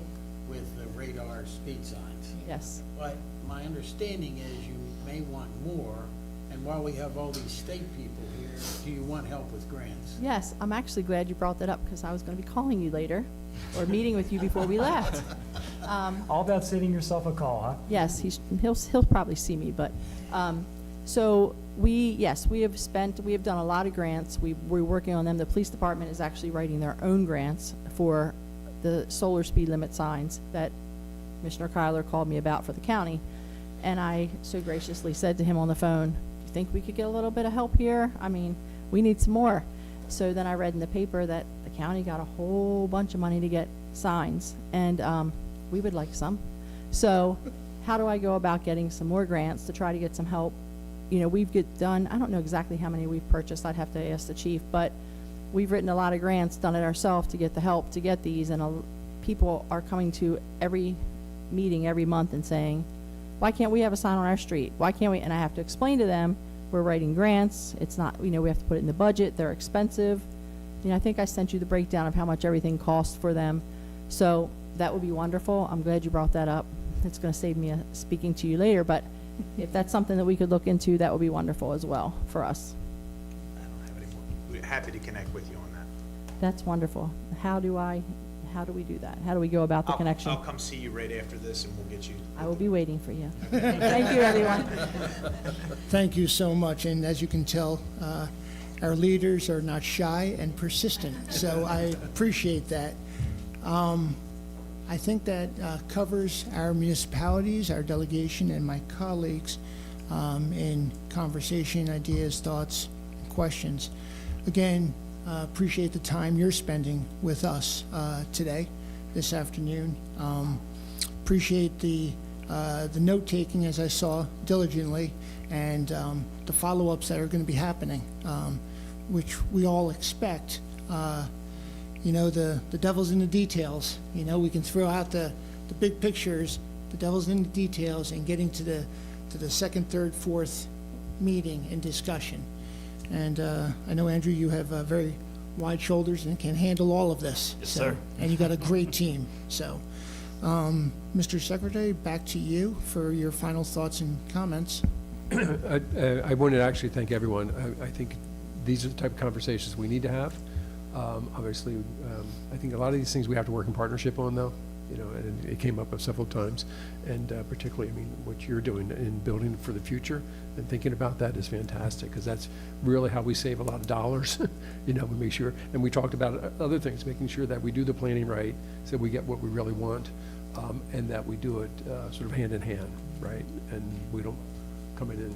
with the radar speed signs. Yes. But my understanding is you may want more, and while we have all these state people here, do you want help with grants? Yes, I'm actually glad you brought that up because I was going to be calling you later or meeting with you before we left. All about saving yourself a call, huh? Yes, he'll probably see me, but, so we have done a lot of grants. We're working on them. The police department is actually writing their own grants for the solar speed limit signs that Commissioner Kyler called me about for the county. And I so graciously said to him on the phone, do you think we could get a little bit of help here? I mean, we need some more. So then I read in the paper that the county got a whole bunch of money to get signs, and we would like some. So how do I go about getting some more grants to try to get some help? You know, we've done, I don't know exactly how many we've purchased, I'd have to ask the chief, but we've written a lot of grants, done it ourselves to get the help to get these, and people are coming to every meeting every month and saying, why can't we have a sign on our street? Why can't we? And I have to explain to them, we're writing grants, it's not, we have to put it in the budget, they're expensive. You know, I think I sent you the breakdown of how much everything costs for them. So that would be wonderful. I'm glad you brought that up. It's going to save me speaking to you later, but if that's something that we could look into, that would be wonderful as well for us. I don't have any more. We're happy to connect with you on that. That's wonderful. How do we do that? How do we go about the connection? I'll come see you right after this and we'll get you. I will be waiting for you. Thank you, everyone. Thank you so much, and as you can tell, our leaders are not shy and persistent, so I appreciate that. I think that covers our municipalities, our delegation, and my colleagues in conversation, ideas, thoughts, questions. Again, appreciate the time you're spending with us today, this afternoon. Appreciate the note-taking, as I saw, diligently, and the follow-ups that are going to be happening, which we all expect. You know, the devil's in the details. You know, we can throw out the big pictures, the devil's in the details, and getting to the second, third, fourth meeting and discussion. And I know, Andrew, you have very wide shoulders and can handle all of this. Yes, So- sir. And you got a great team. So, Mr. Secretary, back to you for your final thoughts and comments. I wanted to actually thank everyone. I think these are the type of conversations we need to have. Obviously, I think a lot of these things we have to work in partnership on, though, you know, and it came up several times. And particularly, I mean, what you're doing in building for the future and thinking about that is fantastic, because that's really how we save a lot of dollars. You know, we make sure, and we talked about other things, making sure that we do the planning right, so we get what we really want, and that we do it sort of hand in hand, right? And we don't come in and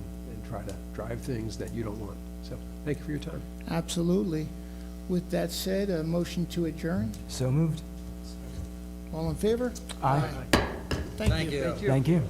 try to drive things that you don't want. So thank you for your time. Absolutely. With that said, a motion to adjourn. So moved. All in favor? Aye. Thank you. Thank you.